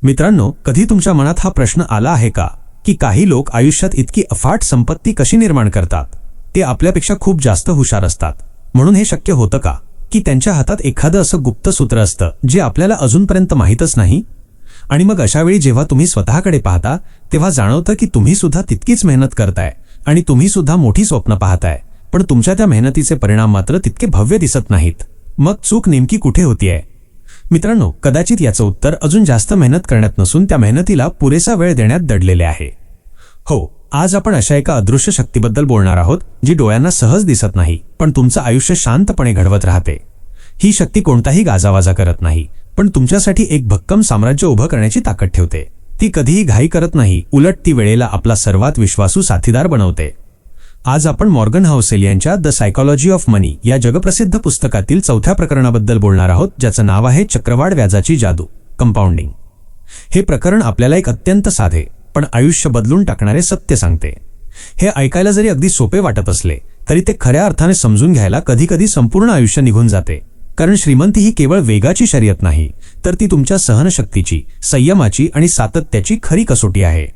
मित्रांनो, कधी तुमच्या मनात हा प्रश्न आला आहे का की काही लोक आयुष्यात इतकी अफाट संपत्ती कशी निर्माण करतात? ते आपल्यापेक्षा खूप जास्त हुशार असतात, म्हणून हे शक्य होतं का की त्यांच्या हातात एखादं असं गुप्त सूत्र असतं जे आपल्याला अजूनपर्यंत माहीतच नाही? आणि मग अशावेळी जेव्हा तुम्ही स्वतःकडे पाहता तेव्हा जाणवतं की तुम्ही सुद्धा तितकीच मेहनत करताय आणि तुम्ही सुद्धा मोठी स्वप्न पाहताय, पण तुमच्या त्या मेहनतीचे परिणाम मात्र तितके भव्य दिसत नाहीत. मग चूक नेमकी कुठे होतीये? मित्रांनो, कदाचित याचं उत्तर अजून जास्त मेहनत करण्यात नसून त्या मेहनतीला पुरेसा वेळ देण्यात दडलेले आहे. हो, आज आपण अशा एका अदृश्य शक्तीबद्दल बोलणार आहोत जी डोळ्यांना सहज दिसत नाही, पण तुमचं आयुष्य शांतपणे घडवत राहते. ही शक्ती कोणताही गाजावाजा करत नाही, पण तुमच्यासाठी एक भक्कम साम्राज्य उभं करण्याची ताकद ठेवते. ती कधीही घाई करत नाही, उलट ती वेळेला आपला सर्वात विश्वासू साथीदार बनवते. आज आपण मॉर्गन हाउसेल यांच्या द सायकॉलॉजी ऑफ मनी या जगप्रसिद्ध पुस्तकातील 4थ्या प्रकरणाबद्दल बोलणार आहोत, ज्याचं नाव आहे चक्रवाढ व्याजाची जादू, कंपाऊंडिंग. हे प्रकरण आपल्याला एक अत्यंत साधे पण आयुष्य बदलून टाकणारे सत्य सांगते. हे ऐकायला जरी अगदी सोपे वाटत असले तरी ते खऱ्या अर्थाने समजून घ्यायला कधीकधी संपूर्ण आयुष्य निघून जाते. कारण श्रीमंती ही केवळ वेगाची शर्यत नाही, तर ती तुमच्या सहनशक्तीची, संयमाची आणि सातत्याची खरी कसोटी आहे.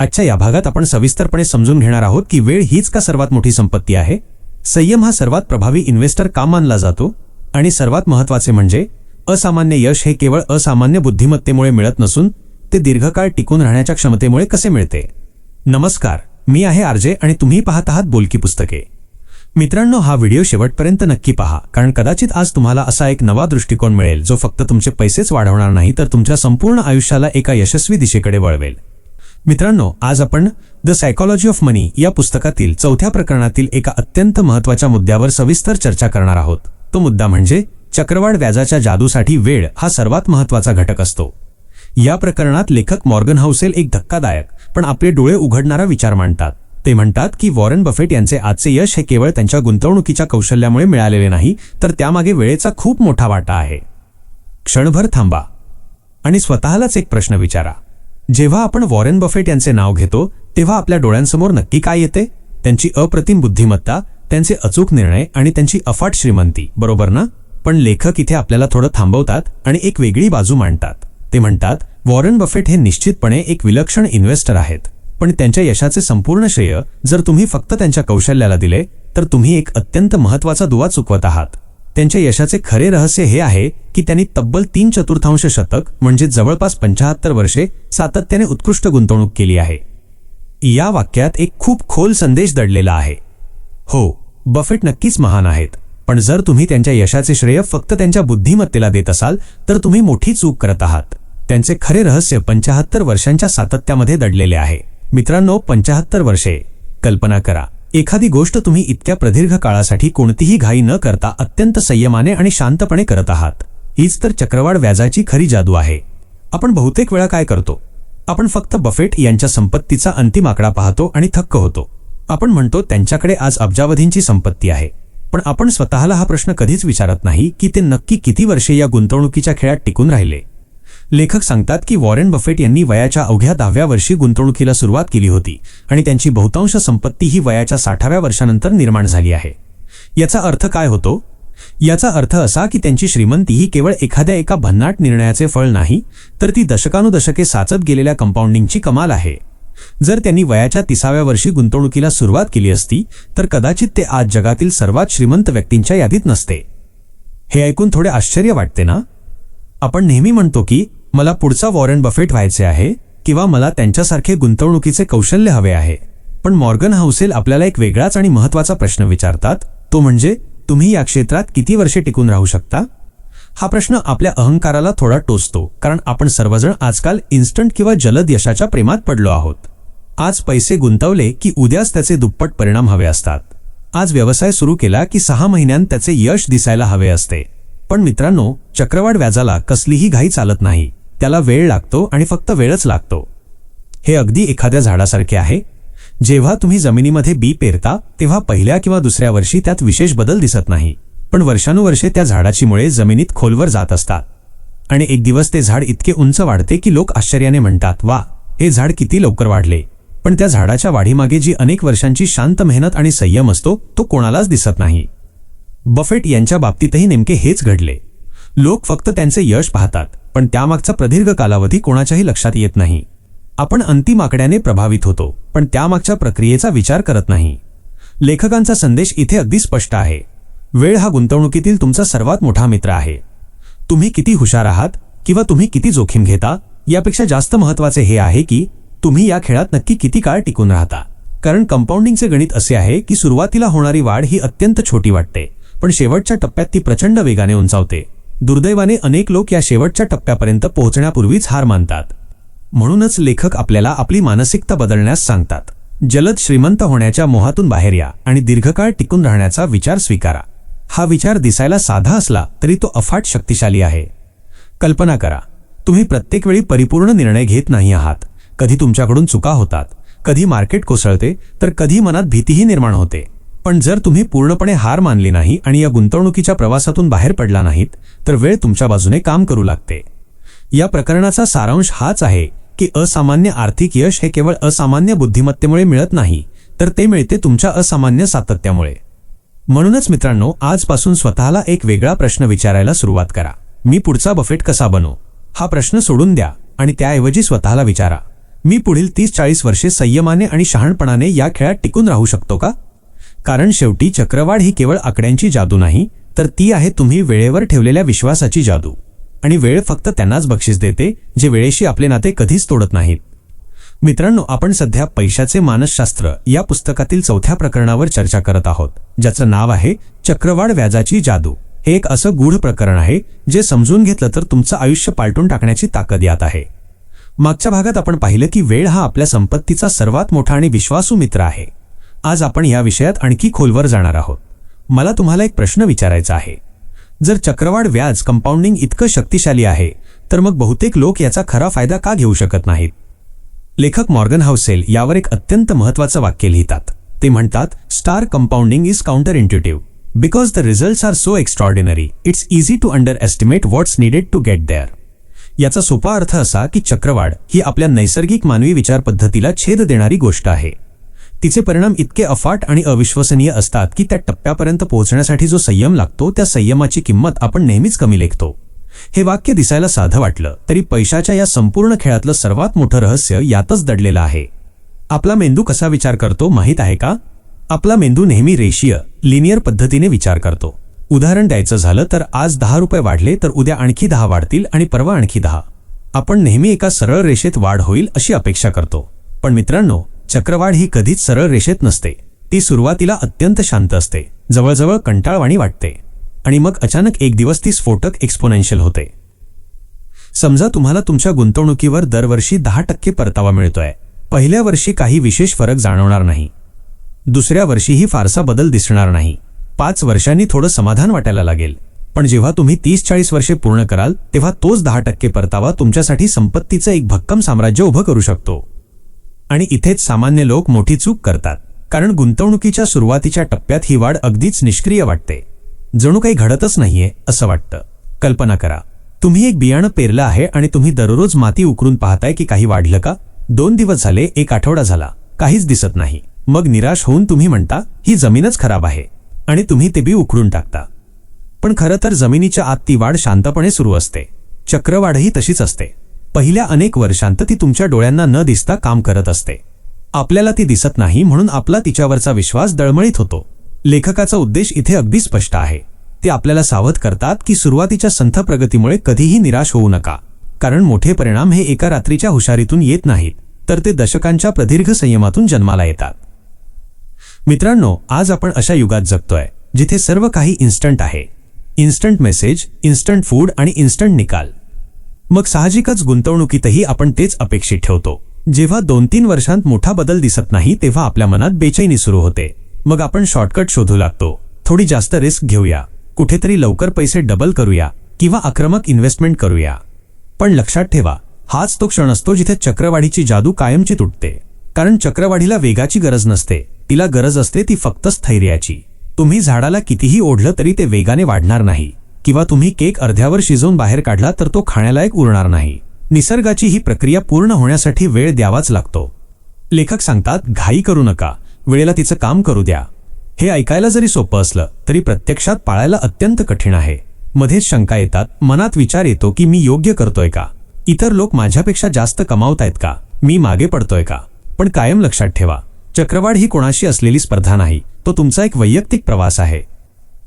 आजच्या या भागात आपण सविस्तरपणे समजून घेणार आहोत की वेळ हीच का सर्वात मोठी संपत्ती आहे, संयम हा सर्वात प्रभावी इन्व्हेस्टर का मानला जातो, आणि सर्वात महत्त्वाचे म्हणजे असामान्य यश हे केवळ असामान्य बुद्धिमत्तेमुळे मिळत नसून ते दीर्घकाळ टिकून राहण्याच्या क्षमतेमुळे कसे मिळते. नमस्कार, मी आहे आरजे आणि तुम्ही पाहत आहात बोलकी पुस्तके. मित्रांनो, हा व्हिडिओ शेवटपर्यंत नक्की पहा, कारण कदाचित आज तुम्हाला असा एक नवा दृष्टिकोन मिळेल जो फक्त तुमचे पैसेच वाढवणार नाही, तर तुमच्या संपूर्ण आयुष्याला एका यशस्वी दिशेकडे वळवेल. मित्रांनो, आज आपण द सायकॉलॉजी ऑफ मनी या पुस्तकातील 4थ्या प्रकरणातील एका अत्यंत महत्त्वाच्या मुद्द्यावर सविस्तर चर्चा करणार आहोत. तो मुद्दा म्हणजे चक्रवाढ व्याजाच्या जादूसाठी वेळ हा सर्वात महत्त्वाचा घटक असतो. या प्रकरणात लेखक मॉर्गन हाउसेल एक धक्कादायक पण आपले डोळे उघडणारा विचार मांडतात. ते म्हणतात की वॉरेन बफेट यांचे आजचे यश हे केवळ त्यांच्या गुंतवणुकीच्या कौशल्यामुळे मिळालेले नाही, तर त्यामागे वेळेचा खूप मोठा वाटा आहे. क्षणभर थांबा आणि स्वतःलाच एक प्रश्न विचारा. जेव्हा आपण वॉरेन बफेट यांचे नाव घेतो तेव्हा आपल्या डोळ्यांसमोर नक्की काय येते? त्यांची अप्रतिम बुद्धिमत्ता, त्यांचे अचूक निर्णय आणि त्यांची अफाट श्रीमंती, बरोबर ना? पण लेखक इथे आपल्याला थोडं थांबवतात आणि एक वेगळी बाजू मांडतात. ते म्हणतात, वॉरेन बफेट हे निश्चितपणे एक विलक्षण इन्व्हेस्टर आहेत, पण त्यांच्या यशाचे संपूर्ण श्रेय जर तुम्ही फक्त त्यांच्या कौशल्याला दिले तर तुम्ही एक अत्यंत महत्त्वाचा दुवा चुकवत आहात. त्यांच्या यशाचे खरे रहस्य हे आहे की त्यांनी तब्बल 3/4 शतक म्हणजे जवळपास 75 वर्षे सातत्याने उत्कृष्ट गुंतवणूक केली आहे. या वाक्यात एक खूप खोल संदेश दडलेला आहे. हो, बफेट नक्कीच महान आहेत, पण जर तुम्ही त्यांच्या यशाचे श्रेय फक्त त्यांच्या बुद्धिमत्तेला देत असाल तर तुम्ही मोठी चूक करत आहात. त्यांचे खरे रहस्य 75 वर्षांच्या सातत्यामध्ये दडलेले आहे. मित्रांनो, 75 वर्षे, कल्पना करा. एखादी गोष्ट तुम्ही इतक्या प्रदीर्घ काळासाठी कोणतीही घाई न करता अत्यंत संयमाने आणि शांतपणे करत आहात. हीच तर चक्रवाढ व्याजाची खरी जादू आहे. आपण बहुतेक वेळा काय करतो? आपण फक्त बफेट यांच्या संपत्तीचा अंतिम आकडा पाहतो आणि थक्क होतो. आपण म्हणतो त्यांच्याकडे आज अब्जावधींची संपत्ती आहे, पण आपण स्वतःला हा प्रश्न कधीच विचारत नाही की ते नक्की किती वर्षे या गुंतवणुकीच्या खेळात टिकून राहिले. लेखक सांगतात की वॉरेन बफेट यांनी वयाच्या अवघ्या 10व्या वर्षी गुंतवणुकीला सुरुवात केली होती आणि त्यांची बहुतांश संपत्ती ही वयाच्या 60व्या वर्षानंतर निर्माण झाली आहे. याचा अर्थ काय होतो? याचा अर्थ असा की त्यांची श्रीमंती ही केवळ एखाद्या एका भन्नाट निर्णयाचे फळ नाही, तर ती दशकानुदशके साचत गेलेल्या कंपाऊंडिंगची कमाल आहे. जर त्यांनी वयाच्या 30व्या वर्षी गुंतवणुकीला सुरुवात केली असती तर कदाचित ते आज जगातील सर्वात श्रीमंत व्यक्तींच्या यादीत नसते. हे ऐकून थोडे आश्चर्य वाटते ना? आपण नेहमी म्हणतो की मला पुढचा वॉरेन बफेट व्हायचे आहे किंवा मला त्यांच्यासारखे गुंतवणुकीचे कौशल्य हवे आहे. पण मॉर्गन हाउसेल आपल्याला एक वेगळाच आणि महत्त्वाचा प्रश्न विचारतात. तो म्हणजे, तुम्ही या क्षेत्रात किती वर्षे टिकून राहू शकता? हा प्रश्न आपल्या अहंकाराला थोडा टोचतो, कारण आपण सर्वजण आजकाल इन्स्टंट किंवा जलद यशाच्या प्रेमात पडलो आहोत. आज पैसे गुंतवले की उद्याच त्याचे दुप्पट परिणाम हवे असतात. आज व्यवसाय सुरू केला की 6 महिन्यांत त्याचे यश दिसायला हवे असते. पण मित्रांनो, चक्रवाढ व्याजाला कसलीही घाई चालत नाही. त्याला वेळ लागतो आणि फक्त वेळच लागतो. हे अगदी एखाद्या झाडासारखे आहे. जेव्हा तुम्ही जमिनीमध्ये बी पेरता तेव्हा पहिल्या किंवा दुसऱ्या वर्षी त्यात विशेष बदल दिसत नाही, पण वर्षानुवर्षे त्या झाडाची मुळे जमिनीत खोलवर जात असतात आणि एक दिवस ते झाड इतके उंच वाढते की लोक आश्चर्याने म्हणतात, वा, हे झाड किती लवकर वाढले. पण त्या झाडाच्या वाढीमागे जी अनेक वर्षांची शांत मेहनत आणि संयम असतो तो कोणालाच दिसत नाही. बफेट यांच्या बाबतीतही नेमके हेच घडले. लोक फक्त त्यांचे यश पाहतात, पण त्यामागचा प्रदीर्घ कालावधी कोणाच्याही लक्षात येत नाही. आपण अंतिम आकड्याने प्रभावित होतो, पण त्यामागच्या प्रक्रियेचा विचार करत नाही. लेखकांचा संदेश इथे अगदी स्पष्ट आहे. वेळ हा गुंतवणुकीतील तुमचा सर्वात मोठा मित्र आहे. तुम्ही किती हुशार आहात किंवा तुम्ही किती जोखीम घेता यापेक्षा जास्त महत्त्वाचे हे आहे की तुम्ही या खेळात नक्की किती काळ टिकून राहता. कारण कंपाऊंडिंगचे गणित असे आहे की सुरुवातीला होणारी वाढ ही अत्यंत छोटी वाटते, पण शेवटच्या टप्प्यात ती प्रचंड वेगाने उंचावते. दुर्दैवाने अनेक लोक या शेवटच्या टप्प्यापर्यंत पोहोचण्यापूर्वीच हार मानतात. म्हणूनच लेखक आपल्याला आपली मानसिकता बदलण्यास सांगतात. जलद श्रीमंत होण्याच्या मोहातून बाहेर या आणि दीर्घकाळ टिकून राहण्याचा विचार स्वीकारा. हा विचार दिसायला साधा असला तरी तो अफाट शक्तिशाली आहे. कल्पना करा, तुम्ही प्रत्येक वेळी परिपूर्ण निर्णय घेत नाही आहात. कधी तुमच्याकडून चुका होतात, कधी मार्केट कोसळते, तर कधी मनात भीतीही निर्माण होते. पण जर तुम्ही पूर्णपणे हार मानली नाही आणि या गुंतवणुकीच्या प्रवासातून बाहेर पडला नाहीत, तर वेळ तुमच्या बाजूने काम करू लागते. या प्रकरणाचा सारांश हाच आहे की असामान्य आर्थिक यश हे केवळ असामान्य बुद्धिमत्तेमुळे मिळत नाही, तर ते मिळते तुमच्या असामान्य सातत्यामुळे. म्हणूनच मित्रांनो, आजपासून स्वतःला एक वेगळा प्रश्न विचारायला सुरुवात करा. मी पुढचा बफेट कसा बनू? हा प्रश्न सोडून द्या आणि त्याऐवजी स्वतःला विचारा, मी पुढील 30-40 वर्षे संयमाने आणि शहाणपणाने या खेळात टिकून राहू शकतो का? कारण शेवटी चक्रवाढ ही केवळ आकड्यांची जादू नाही, तर ती आहे तुम्ही वेळेवर ठेवलेल्या विश्वासाची जादू. आणि वेळ फक्त त्यांनाच बक्षीस देते जे वेळेशी आपले नाते कधीच तोडत नाहीत. मित्रांनो, आपण सध्या पैशाचे मानसशास्त्र या पुस्तकातील 4थ्या प्रकरणावर चर्चा करत आहोत, ज्याचं नाव आहे चक्रवाढ व्याजाची जादू. हे एक असं गूढ प्रकरण आहे जे समजून घेतलं तर तुमचं आयुष्य पालटून टाकण्याची ताकद यात आहे. मागच्या भागात आपण पाहिलं की वेळ हा आपल्या संपत्तीचा सर्वात मोठा आणि विश्वासू मित्र आहे. आज आपण या विषयात आणखी खोलवर जाणार आहोत. मला तुम्हाला एक प्रश्न विचारायचा आहे. जर चक्रवाढ व्याज कंपाऊंडिंग इतकं शक्तिशाली आहे, तर मग बहुतेक लोक याचा खरा फायदा का घेऊ शकत नाहीत? लेखक मॉर्गन हाउसेल यावर एक अत्यंत महत्त्वाचं वाक्य लिहितात. ते म्हणतात, star compounding is counterintuitive because the results are so extraordinary it's easy to underestimate what's needed to get there. याचा सोपा अर्थ असा की चक्रवाढ ही आपल्या नैसर्गिक मानवी विचार पद्धतीला छेद देणारी गोष्ट आहे. तिचे परिणाम इतके अफाट आणि अविश्वसनीय असतात की त्या टप्प्यापर्यंत पोहोचण्यासाठी जो संयम लागतो त्या संयमाची किंमत आपण नेहमीच कमी लेखतो. हे वाक्य दिसायला साधं वाटलं तरी पैशाच्या या संपूर्ण खेळातलं सर्वात मोठं रहस्य यातच दडलेलं आहे. आपला मेंदू कसा विचार करतो माहीत आहे का? आपला मेंदू नेहमी रेषीय, लिनियर पद्धतीने विचार करतो. उदाहरण द्यायचं झालं तर आज 10 रुपये वाढले तर उद्या आणखी 10 वाढतील आणि परवा आणखी 10. आपण नेहमी एका सरळ रेषेत वाढ होईल अशी अपेक्षा करतो. पण मित्रांनो, चक्रवाढ ही कधीच सरळ रेषेत नसते. ती सुरुवातीला अत्यंत शांत असते, जवळजवळ कंटाळवाणी वाटते, आणि मग अचानक एक दिवस ती स्फोटक एक्सपोनेन्शियल होते. समजा तुम्हाला तुमच्या गुंतवणुकीवर दरवर्षी 10% परतावा मिळतोय. पहिल्या वर्षी काही विशेष फरक जाणवणार नाही. दुसऱ्या वर्षीही फारसा बदल दिसणार नाही. 5 वर्षांनी थोडं समाधान वाटायला लागेल. पण जेव्हा तुम्ही 30-40 वर्षे पूर्ण कराल तेव्हा तोच 10% परतावा तुमच्यासाठी संपत्तीचं एक भक्कम साम्राज्य उभं करू शकतो. आणि इथेच सामान्य लोक मोठी चूक करतात, कारण गुंतवणुकीच्या सुरुवातीच्या टप्प्यात ही वाढ अगदीच निष्क्रिय वाटते. जणू काही घडतच नाहीये असं वाटतं. कल्पना करा, तुम्ही एक बियाणं पेरलं आहे आणि तुम्ही दररोज माती उकरून पाहताय की काही वाढलं का? 2 दिवस झाले, 1 आठवडा झाला, काहीच दिसत नाही. मग निराश होऊन तुम्ही म्हणता ही जमीनच खराब आहे आणि तुम्ही ते बी उखडून टाकता. पण खरं तर जमिनीच्या आत ती वाढ शांतपणे सुरू असते. चक्रवाढही तशीच असते. पहिल्या अनेक वर्षांत ती तुमच्या डोळ्यांना न दिसता काम करत असते. आपल्याला ती दिसत नाही म्हणून आपला तिच्यावरचा विश्वास डळमळीत होतो. लेखकाचा उद्देश इथे अगदी स्पष्ट आहे. ते आपल्याला सावध करतात की सुरुवातीच्या संथ प्रगतीमुळे कधीही निराश होऊ नका, कारण मोठे परिणाम हे एका रात्रीच्या हुशारीतून येत नाहीत, तर ते दशकांच्या प्रदीर्घ संयमातून जन्माला येतात. मित्रांनो, आज आपण अशा युगात जगतोय जिथे सर्व काही इन्स्टंट आहे. इन्स्टंट मेसेज, इन्स्टंट फूड आणि इन्स्टंट निकाल. मग साहजिकच गुंतवणुकीतही आपण तेच अपेक्षित ठेवतो. जेव्हा 2-3 वर्षांत मोठा बदल दिसत नाही तेव्हा आपल्या मनात बेचैनी सुरू होते. मग आपण शॉर्टकट शोधू लागतो. थोडी जास्त रिस्क घेऊया, कुठेतरी लवकर पैसे डबल करूया किंवा आक्रमक इन्व्हेस्टमेंट करूया. पण लक्षात ठेवा, हाच तो क्षण असतो जिथे चक्रवाढीची जादू कायमची तुटते. कारण चक्रवाढीला वेगाची गरज नसते, तिला गरज असते ती फक्त स्थैर्याची. तुम्ही झाडाला कितीही ओढलं तरी ते वेगाने वाढणार नाही, किंवा तुम्ही केक अर्ध्यावर शिजवून बाहेर काढला तर तो खाण्यालायक उरणार नाही. निसर्गाची ही प्रक्रिया पूर्ण होण्यासाठी वेळ द्यावाच लागतो. लेखक सांगतात, घाई करू नका, वेळेला तिचं काम करू द्या. हे ऐकायला जरी सोपं असलं तरी प्रत्यक्षात पाळायला अत्यंत कठीण आहे. मध्येच शंका येतात, मनात विचार येतो की मी योग्य करतोय का, इतर लोक माझ्यापेक्षा जास्त कमावतायत का, मी मागे पडतोय का. पण कायम लक्षात ठेवा, चक्रवाढ ही कोणाशी असलेली स्पर्धा नाही, तो तुमचा एक वैयक्तिक प्रवास आहे.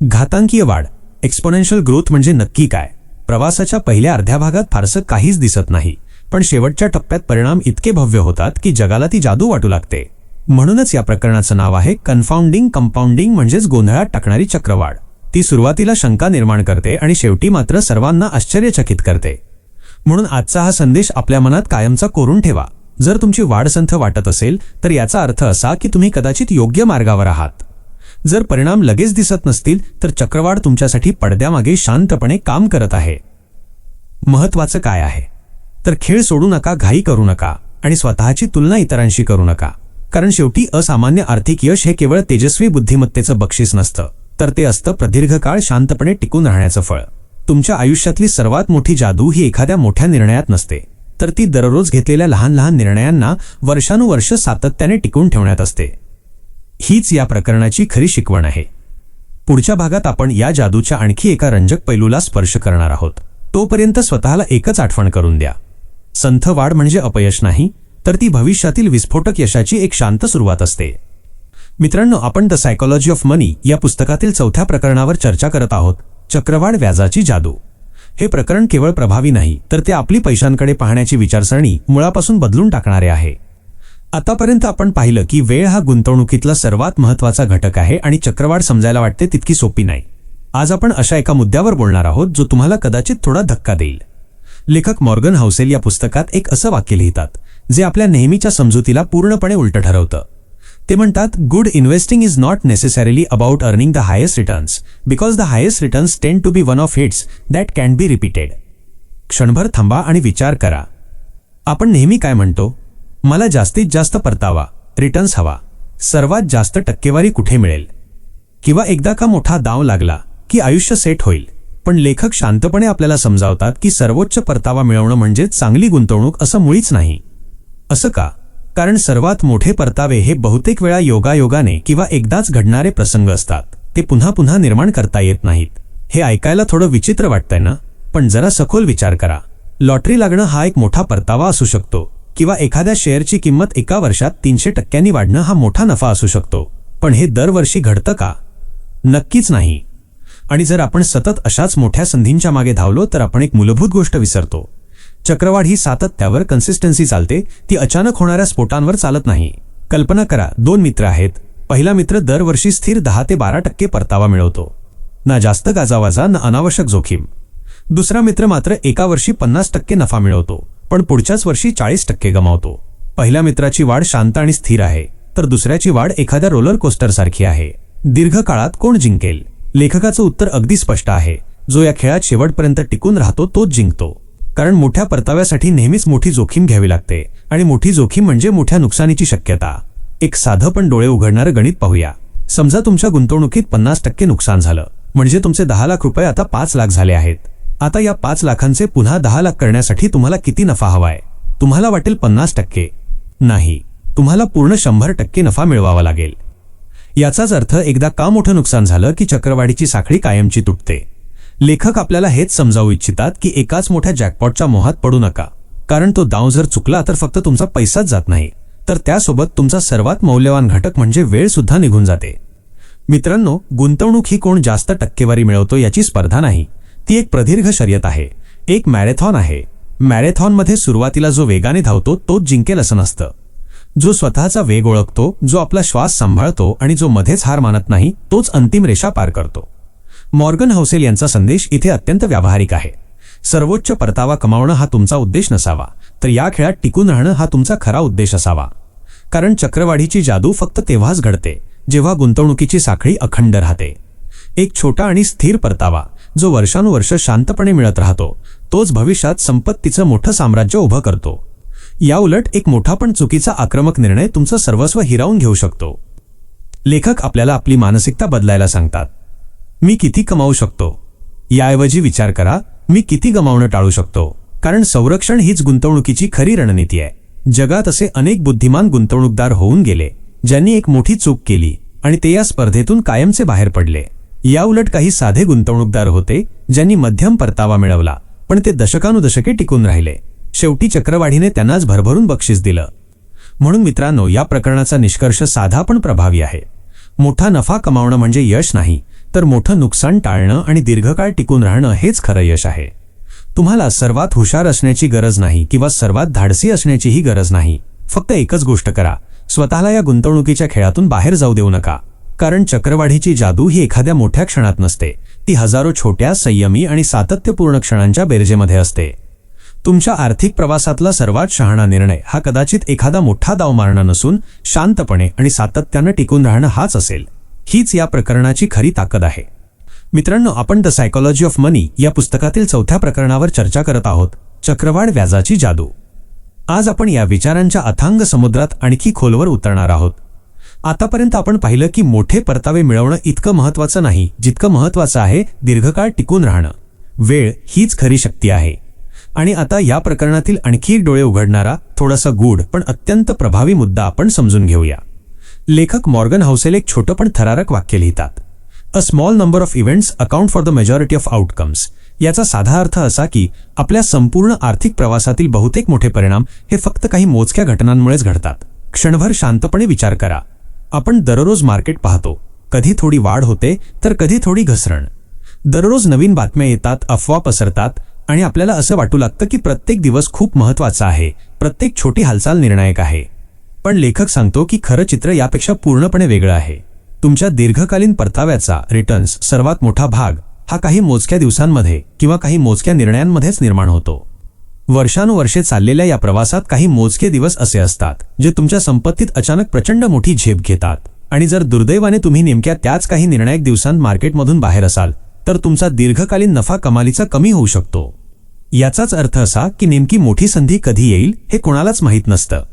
घातांकीय वाढ, एक्सपोनेन्शियल ग्रोथ म्हणजे नक्की काय? प्रवासाच्या पहिल्या अर्ध्या भागात फारसं काहीच दिसत नाही, पण शेवटच्या टप्प्यात परिणाम इतके भव्य होतात की जगाला ती जादू वाटू लागते. म्हणूनच या प्रकरणाचं नाव आहे कन्फाउंडिंग कंपाऊंडिंग, म्हणजेच गोंधळात टाकणारी चक्रवाढ. ती सुरुवातीला शंका निर्माण करते आणि शेवटी मात्र सर्वांना आश्चर्यचकित करते. म्हणून आजचा हा संदेश आपल्या मनात कायमचा कोरून ठेवा. जर तुमची वाढ संथ वाटत असेल तर याचा अर्थ असा की तुम्ही कदाचित योग्य मार्गावर आहात. जर परिणाम लगेच दिसत नसतील तर चक्रवाढ तुमच्यासाठी पडद्यामागे शांतपणे काम करत आहे. महत्त्वाचं काय आहे तर खेळ सोडू नका, घाई करू नका आणि स्वतःची तुलना इतरांशी करू नका. कारण शेवटी असामान्य आर्थिक यश हे केवळ तेजस्वी बुद्धिमत्तेचं बक्षीस नसतं, तर ते असतं प्रदीर्घकाळ शांतपणे टिकून राहण्याचं फळ. तुमच्या आयुष्यातली सर्वात मोठी जादू ही एखाद्या मोठ्या निर्णयात नसते, तर ती दररोज घेतलेल्या लहान लहान निर्णयांना वर्षानुवर्ष सातत्याने टिकून ठेवण्यात असते. हीच या प्रकरणाची खरी शिकवण आहे. पुढच्या भागात आपण या जादूच्या आणखी एका रंजक पैलूला स्पर्श करणार आहोत. तोपर्यंत स्वतःला एकच आठवण करून द्या, संथ वाढ म्हणजे अपयश नाही, तर ती भविष्यातील विस्फोटक यशाची एक शांत सुरुवात असते. मित्रांनो, आपण द सायकॉलॉजी ऑफ मनी या पुस्तकातील 4थ्या प्रकरणावर चर्चा करत आहोत, चक्रवाढ व्याजाची जादू. हे प्रकरण केवळ प्रभावी नाही, तर ते आपली पैशांकडे पाहण्याची विचारसरणी मुळापासून बदलून टाकणारे आहे. आतापर्यंत आपण पाहिलं की वेळ हा गुंतवणुकीतला सर्वात महत्त्वाचा घटक आहे आणि चक्रवाढ समजायला वाटते तितकी सोपी नाही. आज आपण अशा एका मुद्द्यावर बोलणार आहोत जो तुम्हाला कदाचित थोडा धक्का देईल. लेखक मॉर्गन हाउसेल या पुस्तकात एक असं वाक्य लिहितात, जे आपल्या नेहमीच्या समजुतीला पूर्णपणे उलटं ठरवतं. ते म्हणतात, good investing is not necessarily about earning the highest returns, because the highest returns tend to be one off hits that can be repeated. क्षणभर थांबा आणि विचार करा. आपण नेहमी काय म्हणतो, मला जास्तीत जास्त परतावा, रिटर्न्स हवा, सर्वात जास्त टक्केवारी कुठे मिळेल, किंवा एकदा का मोठा दाव लागला की आयुष्य सेट होईल. पण लेखक शांतपणे आपल्याला समजावतात की सर्वोच्च परतावा मिळवणं म्हणजे चांगली गुंतवणूक असं मुळीच नाही. असं का? कारण सर्वात मोठे परतावे हे बहुतेक वेळा योगायोगाने किंवा एकदाच घडणारे प्रसंग असतात. ते पुन्हा पुन्हा निर्माण करता येत नाहीत. हे ऐकायला थोडं विचित्र वाटतंय ना? पण जरा सखोल विचार करा. लॉटरी लागणं हा एक मोठा परतावा असू शकतो, किंवा एखाद्या शेअरची किंमत एका वर्षात 300% वाढणं हा मोठा नफा असू शकतो. पण हे दरवर्षी घडतं का? नक्कीच नाही. आणि जर आपण सतत अशाच मोठ्या संधींच्या मागे धावलो तर आपण एक मूलभूत गोष्ट विसरतो. चक्रवाढ ही सातत्यावर, कन्सिस्टन्सी चालते, ती अचानक होणाऱ्या स्फोटांवर चालत नाही. कल्पना करा, 2 मित्र आहेत. पहिला मित्र दरवर्षी स्थिर 10 ते 12% परतावा मिळवतो, ना जास्त गाजावाजा ना अनावश्यक जोखीम. दुसरा मित्र मात्र एका वर्षी 50% नफा मिळवतो, पण पुढच्याच वर्षी 40% गमावतो. पहिल्या मित्राची वाढ शांत आणि स्थिर आहे, तर दुसऱ्याची वाढ एखाद्या रोलर कोस्टर सारखी आहे. दीर्घकाळात कोण जिंकेल? लेखकाचं उत्तर अगदी स्पष्ट आहे, जो या खेळात शेवटपर्यंत टिकून राहतो तोच जिंकतो. कारण मोठ्या परताव्यासाठी नेहमीच मोठी जोखीम घ्यावी लागते, आणि मोठी जोखीम म्हणजे मोठ्या नुकसानीची शक्यता. एक साधं पण डोळे उघडणारं गणित पाहूया. समजा तुमच्या गुंतवणुकीत 50% नुकसान झालं, म्हणजे तुमचे 10 लाख रुपये आता 5 लाख झाले आहेत. आता या 5 लाखांचे पुन्हा 10 लाख करण्यासाठी तुम्हाला किती नफा हवाय? तुम्हाला वाटेल 50%? नाही, तुम्हाला पूर्ण 100% नफा मिळवावा लागेल. याचाच अर्थ एकदा का मोठं नुकसान झालं की चक्रवाढीची साखळी कायमची तुटते. लेखक आपल्याला हेच समजावू इच्छितात की एकाच मोठ्या जॅकपॉटच्या मोहात पडू नका. कारण तो दाव जर चुकला तर फक्त तुमचा पैसाच जात नाही, तर त्यासोबत तुमचा सर्वात मौल्यवान घटक म्हणजे वेळ सुद्धा निघून जाते. मित्रांनो, गुंतवणूक ही कोण जास्त टक्केवारी मिळवतो याची स्पर्धा नाही. ती एक प्रदीर्घ शर्यत आहे, एक मॅरेथॉन आहे. मॅरेथॉनमध्ये सुरुवातीला जो वेगाने धावतो तोच जिंकेल असं नसतं. जो स्वतःचा वेग ओळखतो, जो आपला श्वास सांभाळतो आणि जो मध्येच हार मानत नाही, तोच अंतिम रेषा पार करतो. मॉर्गन हाउसेल यांचा संदेश इथे अत्यंत व्यावहारिक आहे. सर्वोच्च परतावा कमावणं हा तुमचा उद्देश नसावा, तर या खेळात टिकून राहणं हा तुमचा खरा उद्देश असावा. कारण चक्रवाढीची जादू फक्त तेव्हाच घडते जेव्हा गुंतवणुकीची साखळी अखंड राहते. एक छोटा आणि स्थिर परतावा जो वर्षानुवर्ष शांतपणे मिळत राहतो, तोच भविष्यात संपत्तीचं मोठं साम्राज्य उभं करतो. याउलट एक मोठा पण चुकीचा आक्रमक निर्णय तुमचं सर्वस्व हिरावून घेऊ शकतो. लेखक आपल्याला आपली मानसिकता बदलायला सांगतात. मी किती कमावू शकतो याऐवजी विचार करा, मी किती गमावणं टाळू शकतो. कारण संरक्षण हीच गुंतवणुकीची खरी रणनीती आहे. जगात असे अनेक बुद्धिमान गुंतवणूकदार होऊन गेले ज्यांनी एक मोठी चूक केली आणि ते या स्पर्धेतून कायमचे बाहेर पडले. याउलट काही साधे गुंतवणूकदार होते ज्यांनी मध्यम परतावा मिळवला, पण ते दशकानुदशके टिकून राहिले. शेवटी चक्रवाढीने त्यांनाच भरभरून बक्षीस दिलं. म्हणून मित्रांनो, या प्रकरणाचा निष्कर्ष साधा पण प्रभावी आहे. मोठा नफा कमावणं म्हणजे यश नाही, तर मोठं नुकसान टाळणं आणि दीर्घकाळ टिकून राहणं हेच खरं यश आहे. तुम्हाला सर्वात हुशार असण्याची गरज नाही किंवा सर्वात धाडसी असण्याचीही गरज नाही. फक्त एकच गोष्ट करा, स्वतःला या गुंतवणुकीच्या खेळातून बाहेर जाऊ देऊ नका. कारण चक्रवाढीची जादू ही एखाद्या मोठ्या क्षणात नसते, ती हजारो छोट्या, संयमी आणि सातत्यपूर्ण क्षणांच्या बेरजेमध्ये असते. तुमच्या आर्थिक प्रवासातला सर्वात शहाणा निर्णय हा कदाचित एखादा मोठा दाव मारणं नसून शांतपणे आणि सातत्यानं टिकून राहणं हाच असेल. हीच या प्रकरणाची खरी ताकद आहे. मित्रांनो, आपण द सायकॉलॉजी ऑफ मनी या पुस्तकातील 4थ्या प्रकरणावर चर्चा करत आहोत, चक्रवाढ व्याजाची जादू. आज आपण या विचारांच्या अथांग समुद्रात आणखी खोलवर उतरणार आहोत. आतापर्यंत आपण पाहिलं की मोठे परतावे मिळवणं इतकं महत्त्वाचं नाही जितकं महत्त्वाचं आहे दीर्घकाळ टिकून राहणं. वेळ हीच खरी शक्ती आहे. आणि आता या प्रकरणातील आणखी एक डोळे उघडणारा, थोडासा गूढ पण अत्यंत प्रभावी मुद्दा आपण समजून घेऊया. लेखक मॉर्गन हाउसेल एक छोटं पण थरारक वाक्य लिहितात, a small number of events account for the majority of outcomes. याचा साधा अर्थ असा की आपल्या संपूर्ण आर्थिक प्रवासातील बहुतेक मोठे परिणाम हे फक्त काही मोजक्या घटनांमुळेच घडतात. क्षणभर शांतपणे विचार करा. आपण दररोज मार्केट पाहतो. कधी थोडी वाढ होते तर कधी थोडी घसरण. दररोज नवीन बातम्या येतात, अफवा पसरतात आणि आपल्याला असं वाटू लागतं की प्रत्येक दिवस खूप महत्त्वाचा आहे, प्रत्येक छोटी हालचाल निर्णायक आहे. पण लेखक सांगतो की खरं चित्र यापेक्षा पूर्णपणे वेगळं आहे. तुमच्या दीर्घकालीन परताव्याचा रिटर्न्स सर्वात मोठा भाग हा काही मोजक्या दिवसांमध्ये किंवा काही मोजक्या निर्णयांमध्येच निर्माण होतो. वर्षानुवर्षे चाललेल्या या प्रवासात काही मोजके दिवस असे असतात जे तुमच्या संपत्तीत अचानक प्रचंड मोठी झेप घेतात. आणि जर दुर्दैवाने तुम्ही नेमक्या त्याच काही निर्णायक दिवसांत मार्केटमधून बाहेर असाल तर तुमचा दीर्घकालीन नफा कमालीचा कमी होऊ शकतो. याचाच अर्थ असा की नेमकी मोठी संधी कधी येईल हे कोणालाच माहीत नसतं.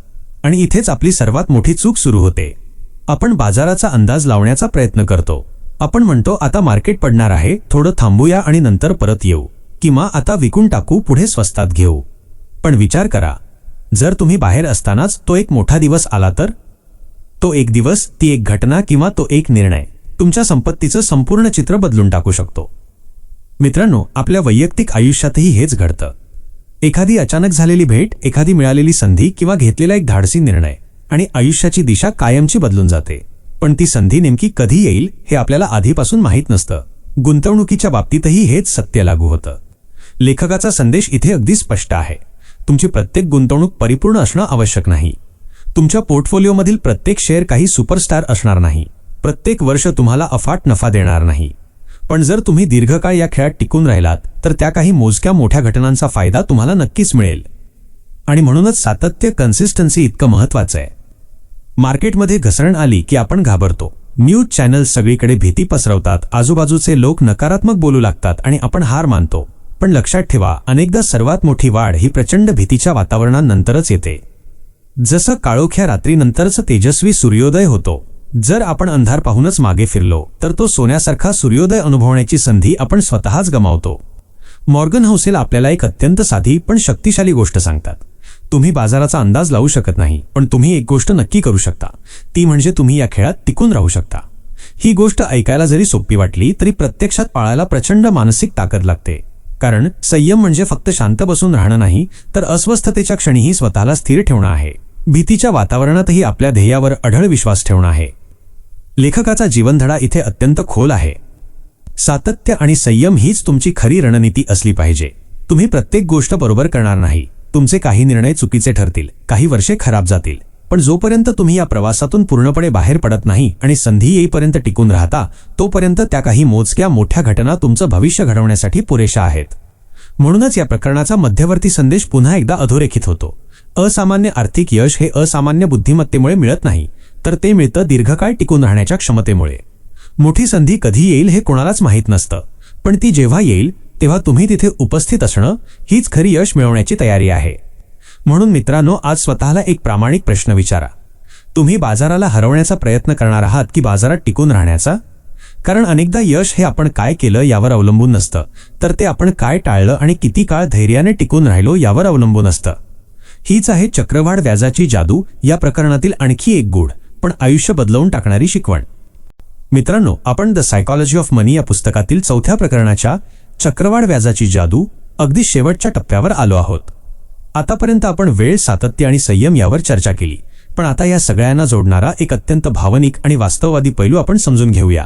आणि इथेच आपली सर्वात मोठी चूक सुरू होते. आपण बाजाराचा अंदाज लावण्याचा प्रयत्न करतो. आपण म्हणतो आता मार्केट पडणार आहे, थोडं थांबूया आणि नंतर परत येऊ, किंवा आता विकून टाकू, पुढे स्वस्तात घेऊ. पण विचार करा, जर तुम्ही बाहेर असतानाच तो एक मोठा दिवस आला तर? तो एक दिवस, ती एक घटना किंवा तो एक निर्णय तुमच्या संपत्तीचं संपूर्ण चित्र बदलून टाकू शकतो. मित्रांनो, आपल्या वैयक्तिक आयुष्यातही हेच घडतं. एखादी अचानक झालेली भेट, एखादी मिळालेली संधी किंवा घेतलेला एक धाडसी निर्णय आणि आयुष्याची दिशा कायमची बदलून जाते. पण ती संधी नेमकी कधी येईल हे आपल्याला आधीपासून माहीत नसतं. गुंतवणुकीच्या बाबतीतही हेच सत्य लागू होतं. लेखकाचा संदेश इथे अगदी स्पष्ट आहे. तुमची प्रत्येक गुंतवणूक परिपूर्ण असणं आवश्यक नाही. तुमच्या पोर्टफोलिओमधील प्रत्येक शेअर काही सुपरस्टार असणार नाही. प्रत्येक वर्ष तुम्हाला अफाट नफा देणार नाही. पण जर तुम्ही दीर्घकाळ या खेळात टिकून राहिलात तर त्या काही मोजक्या मोठ्या घटनांचा फायदा तुम्हाला नक्कीच मिळेल. आणि म्हणूनच सातत्य, कन्सिस्टन्सी इतकं महत्त्वाचं आहे. मार्केटमध्ये घसरण आली की आपण घाबरतो. न्यूज चॅनल्स सगळीकडे भीती पसरवतात, आजूबाजूचे लोक नकारात्मक बोलू लागतात आणि आपण हार मानतो. पण लक्षात ठेवा, अनेकदा सर्वात मोठी वाढ ही प्रचंड भीतीच्या वातावरणानंतरच येते. जसं काळोख्या रात्रीनंतरच तेजस्वी सूर्योदय होतो. जर आपण अंधार पाहूनच मागे फिरलो तर तो सोन्यासारखा सूर्योदय अनुभवण्याची संधी आपण स्वतःच गमावतो. मॉर्गन हाउसेल आपल्याला एक अत्यंत साधी पण शक्तिशाली गोष्ट सांगतात. तुम्ही बाजाराचा अंदाज लावू शकत नाही, पण तुम्ही एक गोष्ट नक्की करू शकता. ती म्हणजे तुम्ही या खेळात टिकून राहू शकता. ही गोष्ट ऐकायला जरी सोपी वाटली तरी प्रत्यक्षात पाळायला प्रचंड मानसिक ताकद लागते. कारण संयम म्हणजे फक्त शांत बसून राहणं नाही, तर अस्वस्थतेच्या क्षणीही स्वतःला स्थिर ठेवणं आहे. भीतीच्या वातावरणातही आपल्या ध्येयावर अढळ विश्वास ठेवणं आहे. लेखकाचा जीवनधडा इथे अत्यंत खोल आहे. सातत्य आणि संयम हीच तुमची खरी रणनीती असली पाहिजे. तुम्ही प्रत्येक गोष्ट बरोबर करणार नाही. तुमचे काही निर्णय चुकीचे ठरतील, काही वर्षे खराब जातील. पण जोपर्यंत तुम्ही या प्रवासातून पूर्णपणे बाहेर पडत नाही आणि संधी येईपर्यंत टिकून राहता, तोपर्यंत त्या काही मोजक्या मोठ्या घटना तुमचं भविष्य घडवण्यासाठी पुरेशा आहेत. म्हणूनच या प्रकरणाचा मध्यवर्ती संदेश पुन्हा एकदा अधोरेखित होतो. असामान्य आर्थिक यश हे असामान्य बुद्धिमत्तेमुळे मिळत नाही, तर ते मिळतं दीर्घकाळ टिकून राहण्याच्या क्षमतेमुळे. मोठी संधी कधी येईल हे कोणालाच माहीत नसतं, पण ती जेव्हा येईल तेव्हा तुम्ही तिथे उपस्थित असणं हीच खरी यश मिळवण्याची तयारी आहे. म्हणून मित्रांनो, आज स्वतःला एक प्रामाणिक प्रश्न विचारा. तुम्ही बाजाराला हरवण्याचा प्रयत्न करणार आहात की बाजारात टिकून राहण्याचा? कारण अनेकदा यश हे आपण काय केलं यावर अवलंबून नसतं, तर ते आपण काय टाळलं आणि किती काळ धैर्याने टिकून राहिलो यावर अवलंबून असतं. हीच आहे चक्रवाढ व्याजाची जादू या प्रकरणातील आणखी एक गूढ पण आयुष्य बदलवून टाकणारी शिकवण. मित्रांनो, आपण द सायकॉलॉजी ऑफ मनी या पुस्तकातील 4थ्या प्रकरणाच्या चक्रवाढ व्याजाची जादू अगदी शेवटच्या टप्प्यावर आलो आहोत. आतापर्यंत आपण वेळ, सातत्य आणि संयम यावर चर्चा केली, पण आता या सगळ्यांना जोडणारा एक अत्यंत भावनिक आणि वास्तववादी पैलू आपण समजून घेऊया.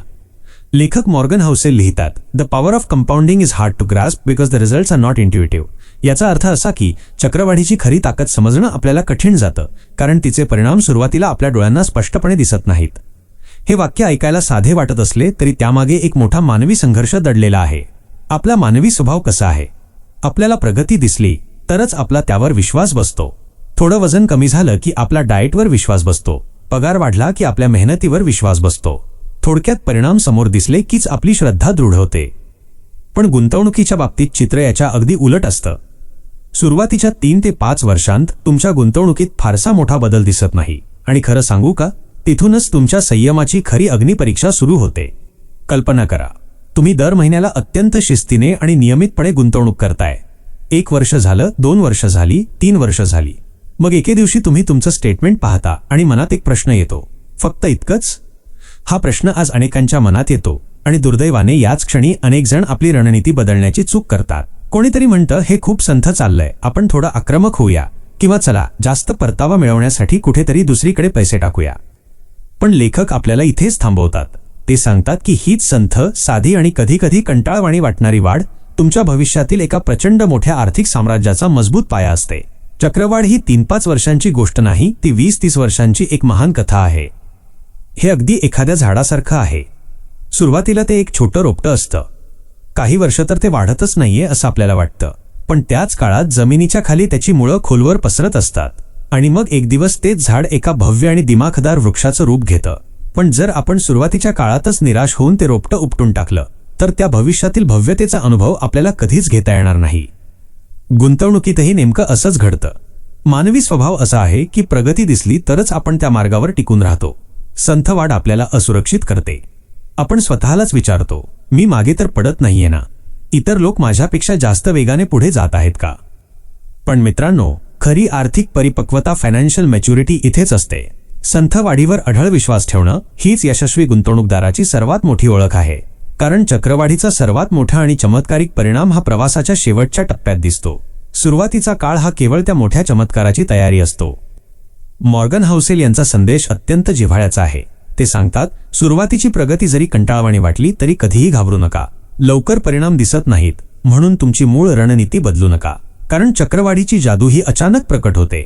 लेखक मॉर्गन हाउसेल लिहितात, the power of compounding is hard to grasp because the results are not intuitive. याचा अर्थ असा की चक्रवाढीची खरी ताकद समजणं आपल्याला कठीण जातं, कारण तिचे परिणाम सुरुवातीला आपल्या डोळ्यांना स्पष्टपणे दिसत नाहीत. हे वाक्य ऐकायला साधे वाटत असले तरी त्यामागे एक मोठा मानवी संघर्ष दडलेला आहे. आपला मानवी स्वभाव कसा आहे? आपल्याला प्रगती दिसली तरच आपला त्यावर विश्वास बसतो. थोडं वजन कमी झालं की आपला डाएटवर विश्वास बसतो. पगार वाढला की आपल्या मेहनतीवर विश्वास बसतो. थोडक्यात परिणाम समोर दिसले कीच आपली श्रद्धा दृढ होते. पण गुंतवणुकीच्या बाबतीत चित्र याच्या अगदी उलट असतं. सुरुवातीच्या 3 ते 5 वर्षांत तुमच्या गुंतवणुकीत फारसा मोठा बदल दिसत नाही, आणि खरं सांगू का, तिथूनच तुमच्या संयमाची खरी अग्निपरीक्षा सुरू होते. कल्पना करा, तुम्ही दर महिन्याला अत्यंत शिस्तीने आणि नियमितपणे गुंतवणूक करताय. 1 वर्ष झालं, 2 वर्ष झाली, 3 वर्ष झाली. मग एके दिवशी तुम्ही तुमचं स्टेटमेंट पाहता आणि मनात एक प्रश्न येतो, फक्त इतकंच? हा प्रश्न आज अनेकांच्या मनात येतो, आणि दुर्दैवाने याच क्षणी अनेक जण आपली रणनीती बदलण्याची चूक करतात. कोणीतरी म्हणतं, हे खूप संथ चाललंय, आपण थोडं आक्रमक होऊया, किंवा चला जास्त परतावा मिळवण्यासाठी कुठेतरी दुसरीकडे पैसे टाकूया. पण लेखक आपल्याला इथेच थांबवतात. ते सांगतात की हीच संथ, साधी आणि कधीकधी कंटाळवाणी वाटणारी वाढ तुमच्या भविष्यातील एका प्रचंड मोठ्या आर्थिक साम्राज्याचा मजबूत पाया असते. चक्रवाढ ही 3-5 वर्षांची गोष्ट नाही, ती 20-30 वर्षांची एक महान कथा आहे. हे अगदी एखाद्या झाडासारखं आहे. सुरुवातीला ते एक छोटं रोपटं असतं. काही वर्ष तर ते वाढतच नाहीये असं आपल्याला वाटतं, पण त्याच काळात जमिनीच्या खाली त्याची मुळं खोलवर पसरत असतात, आणि मग एक दिवस तेच झाड एका भव्य आणि दिमाखदार वृक्षाचं रूप घेतं. पण जर आपण सुरुवातीच्या काळातच निराश होऊन ते रोपटं उपटून टाकलं तर त्या भविष्यातील भव्यतेचा अनुभव आपल्याला कधीच घेता येणार नाही. गुंतवणुकीतही नेमकं असंच घडतं. मानवी स्वभाव असा आहे की प्रगती दिसली तरच आपण त्या मार्गावर टिकून राहतो. संथ वाढ आपल्याला असुरक्षित करते. आपण स्वतःलाच विचारतो, मी मागे तर पडत नाहीये ना? इतर लोक माझ्यापेक्षा जास्त वेगाने पुढे जात आहेत का? पण मित्रांनो, खरी आर्थिक परिपक्वता, फायनान्शियल मॅच्युरिटी इथेच असते. संथ वाढीवर अढळ विश्वास ठेवणं हीच यशस्वी गुंतवणूकदाराची सर्वात मोठी ओळख आहे. कारण चक्रवाढीचा सर्वात मोठा आणि चमत्कारिक परिणाम हा प्रवासाच्या शेवटच्या टप्प्यात दिसतो. सुरुवातीचा काळ हा केवळ त्या मोठ्या चमत्काराची तयारी असतो. मॉर्गन हाउसेल यांचा संदेश अत्यंत जिव्हाळ्याचा आहे. ते सांगतात, सुरुवातीची प्रगती जरी कंटाळवाणी वाटली तरी कधीही घाबरू नका. लवकर परिणाम दिसत नाहीत म्हणून तुमची मूळ रणनीती बदलू नका, कारण चक्रवाढीची जादू ही अचानक प्रकट होते.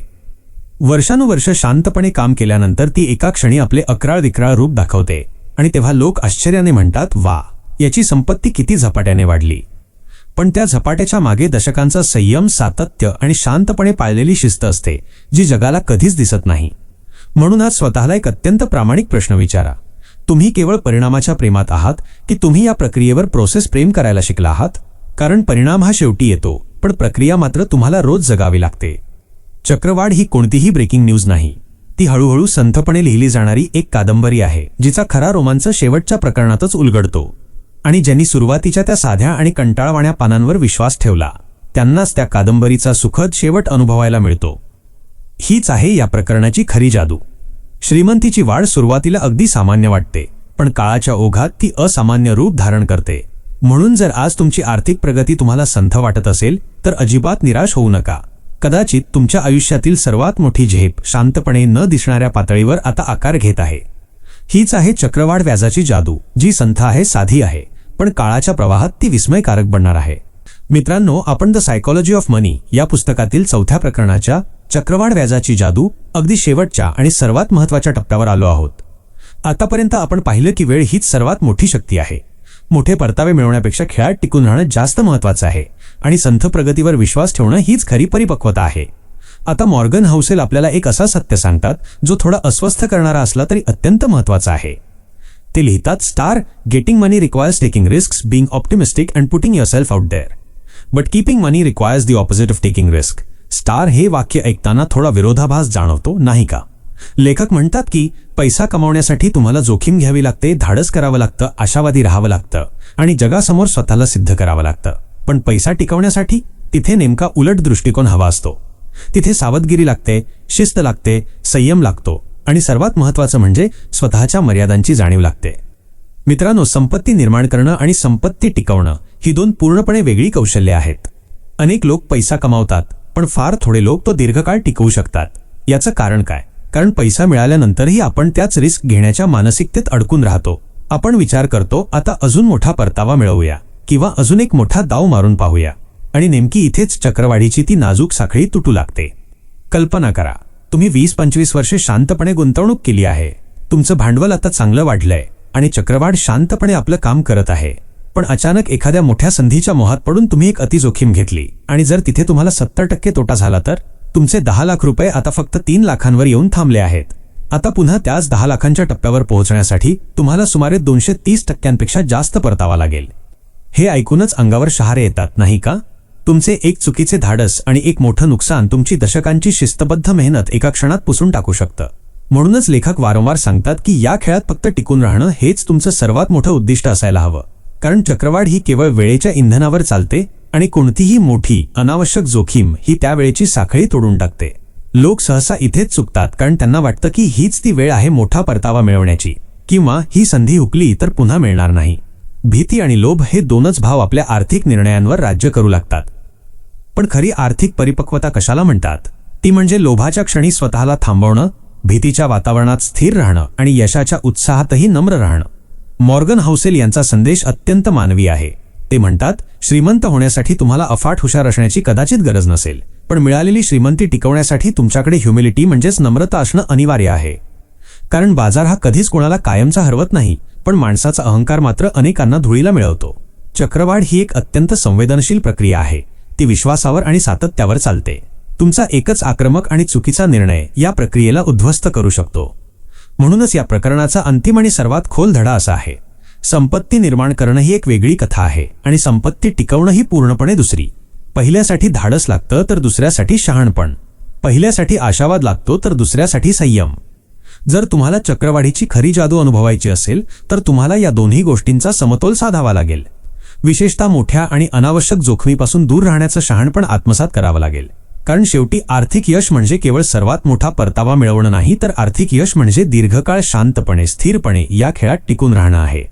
वर्षानुवर्ष शांतपणे काम केल्यानंतर ती एका क्षणी आपले अक्राळ विक्राळ रूप दाखवते, आणि तेव्हा लोक आश्चर्याने म्हणतात, वा, याची संपत्ती किती झपाट्याने वाढली. पण त्या झपाट्याच्या मागे दशकांचा संयम, सातत्य आणि शांतपणे पाळलेली शिस्त असते, जी जगाला कधीच दिसत नाही. म्हणून आज स्वतःला एक अत्यंत प्रामाणिक प्रश्न विचारा. तुम्ही केवळ परिणामाच्या प्रेमात आहात की तुम्ही या प्रक्रियेवर प्रोसेस प्रेम करायला शिकला आहात? कारण परिणाम हा शेवटी येतो, पण प्रक्रिया मात्र तुम्हाला रोज जगावी लागते. चक्रवाढ ही कोणतीही ब्रेकिंग न्यूज नाही. ती हळूहळू संथपणे लिहिली जाणारी एक कादंबरी आहे, जिचा खरा रोमांच शेवटच्या प्रकरणातच उलगडतो. आणि ज्यांनी सुरुवातीच्या त्या साध्या आणि कंटाळवाण्या पानांवर विश्वास ठेवला, त्यांनाच त्या कादंबरीचा सुखद शेवट अनुभवायला मिळतो. हीच आहे या प्रकरणाची खरी जादू. श्रीमंतीची वाढ सुरुवातीला अगदी सामान्य वाटते, पण काळाच्या ओघात ती असामान्य रूप धारण करते. म्हणून जर आज तुमची आर्थिक प्रगती तुम्हाला संथ वाटत असेल तर अजिबात निराश होऊ नका. कदाचित तुमच्या आयुष्यातील सर्वात मोठी झेप शांतपणे न दिसणाऱ्या पातळीवर आता आकार घेत आहे. हीच आहे चक्रवाढ व्याजाची जादू, जी संथ आहे, साधी आहे, पण काळाच्या प्रवाहात ती विस्मयकारक बनणार आहे. मित्रांनो, आपण द सायकॉलॉजी ऑफ मनी या पुस्तकातील 4थ्या प्रकरणाच्या चक्रवाढ व्याजाची जादू अगदी शेवटच्या आणि सर्वात महत्त्वाच्या टप्प्यावर आलो आहोत. आतापर्यंत आपण पाहिलं की वेळ हीच सर्वात मोठी शक्ती आहे. मोठे परतावे मिळवण्यापेक्षा खेळात टिकून राहणं जास्त महत्त्वाचं आहे, आणि संथ प्रगतीवर विश्वास ठेवणं हीच खरी परिपक्वता आहे. आता मॉर्गन हाउसेल आपल्याला एक असा सत्य सांगतात जो थोडा अस्वस्थ करणारा असला तरी अत्यंत महत्त्वाचा आहे. ते लिहितात, star getting money requires taking risks, being optimistic and putting yourself out there, but keeping money requires the opposite of taking risk. स्टार हे वाक्य ऐकताना थोडा विरोधाभास जाणवतो, नाही का? लेखक म्हणतात की पैसा कमावण्यासाठी तुम्हाला जोखीम घ्यावी लागते, धाडस करावं लागतं, आशावादी राहावं लागतं आणि जगासमोर स्वतःला सिद्ध करावं लागतं. पण पैसा टिकवण्यासाठी तिथे नेमका उलट दृष्टिकोन हवा असतो. तिथे सावधगिरी लागते, शिस्त लागते, संयम लागतो, आणि सर्वात महत्त्वाचं म्हणजे स्वतःच्या मर्यादांची जाणीव लागते. मित्रांनो, संपत्ती निर्माण करणं आणि संपत्ती टिकवणं ही दोन पूर्णपणे वेगळी कौशल्ये आहेत. अनेक लोक पैसा कमावतात, पण फार थोडे लोक तो दीर्घकाळ टिकवू शकतात. याचं कारण काय? कारण पैसा मिळाल्यानंतरही आपण त्याच रिस्क घेण्याच्या मानसिकतेत अडकून राहतो. आपण विचार करतो, आता अजून मोठा परतावा मिळवूया किंवा अजून एक मोठा दाव मारून पाहूया. आणि नेमकी इथेच चक्रवाढीची ती नाजूक साखळी तुटू लागते. कल्पना करा, तुम्ही 20-25 वर्षे शांतपणे गुंतवणूक केली आहे. तुमचं भांडवल आता चांगलं वाढलंय आणि चक्रवाढ शांतपणे आपलं काम करत आहे. पण अचानक एखाद्या मोठ्या संधीच्या मोहात पडून तुम्ही एक अतिजोखीम घेतली आणि जर तिथे तुम्हाला 70% तोटा झाला तर तुमचे 10 लाख रुपये आता फक्त 3 लाखांवर येऊन थांबले आहेत. आता पुन्हा त्याच 10 लाखांच्या टप्प्यावर पोहोचण्यासाठी तुम्हाला सुमारे 230% जास्त परतावा लागेल. हे ऐकूनच अंगावर शहारे येतात, नाही का? तुमचे एक चुकीचे धाडस आणि एक मोठं नुकसान तुमची दशकांची शिस्तबद्ध मेहनत एका क्षणात पुसून टाकू शकतं. म्हणूनच लेखक वारंवार सांगतात की या खेळात फक्त टिकून राहणं हेच तुमचं सर्वात मोठं उद्दिष्ट असायला हवं. कारण चक्रवाढ ही केवळ वेळेच्या इंधनावर चालते आणि कोणतीही मोठी अनावश्यक जोखीम ही त्या वेळेची साखळी तोडून टाकते. लोक सहसा इथेच चुकतात, कारण त्यांना वाटतं की हीच ती वेळ आहे मोठा परतावा मिळवण्याची, किंवा ही संधी हुकली तर पुन्हा मिळणार नाही. भीती आणि लोभ हे दोनच भाव आपल्या आर्थिक निर्णयांवर राज्य करू लागतात. पण खरी आर्थिक परिपक्वता कशाला म्हणतात? ती म्हणजे लोभाच्या क्षणी स्वतःला थांबवणं, भीतीच्या वातावरणात स्थिर राहणं आणि यशाच्या उत्साहातही नम्र राहणं. मॉर्गन हाउसेल यांचा संदेश अत्यंत मानवी आहे. ते म्हणतात, श्रीमंत होण्यासाठी तुम्हाला अफाट हुशार असण्याची कदाचित गरज नसेल, पण मिळालेली श्रीमंती टिकवण्यासाठी तुमच्याकडे ह्युमिलिटी म्हणजेच नम्रता असणं अनिवार्य आहे. कारण बाजार हा कधीच कोणाला कायमचा हरवत नाही, पण माणसाचा अहंकार मात्र अनेकांना धुळीला मिळवतो. चक्रवाढ ही एक अत्यंत संवेदनशील प्रक्रिया आहे. ती विश्वासावर आणि सातत्यावर चालते. तुमचा एकच आक्रमक आणि चुकीचा निर्णय या प्रक्रियेला उद्ध्वस्त करू शकतो. म्हणूनच या प्रकरणाचा अंतिम आणि सर्वात खोल धडा असा आहे: संपत्ती निर्माण करणं ही एक वेगळी कथा आहे आणि संपत्ती टिकवणं ही पूर्णपणे दुसरी. पहिल्यासाठी धाडस लागतं तर दुसऱ्यासाठी शहाणपण. पहिल्यासाठी आशावाद लागतो तर दुसऱ्यासाठी संयम. जर तुम्हाला चक्रवाढीची खरी जादू अनुभवायची असेल तर तुम्हाला या दोन्ही गोष्टींचा समतोल साधावा लागेल. विशेषतः मोठ्या आणि अनावश्यक जोखमीपासून दूर राहण्याचं शहाणपण आत्मसात करावं लागेल. कारण शेवटी आर्थिक यश म्हणजे केवळ सर्वात मोठा परतावा मिळवणं नाही, तर आर्थिक यश म्हणजे दीर्घकाळ शांतपणे, स्थिरपणे या खेळात टिकून राहणं आहे.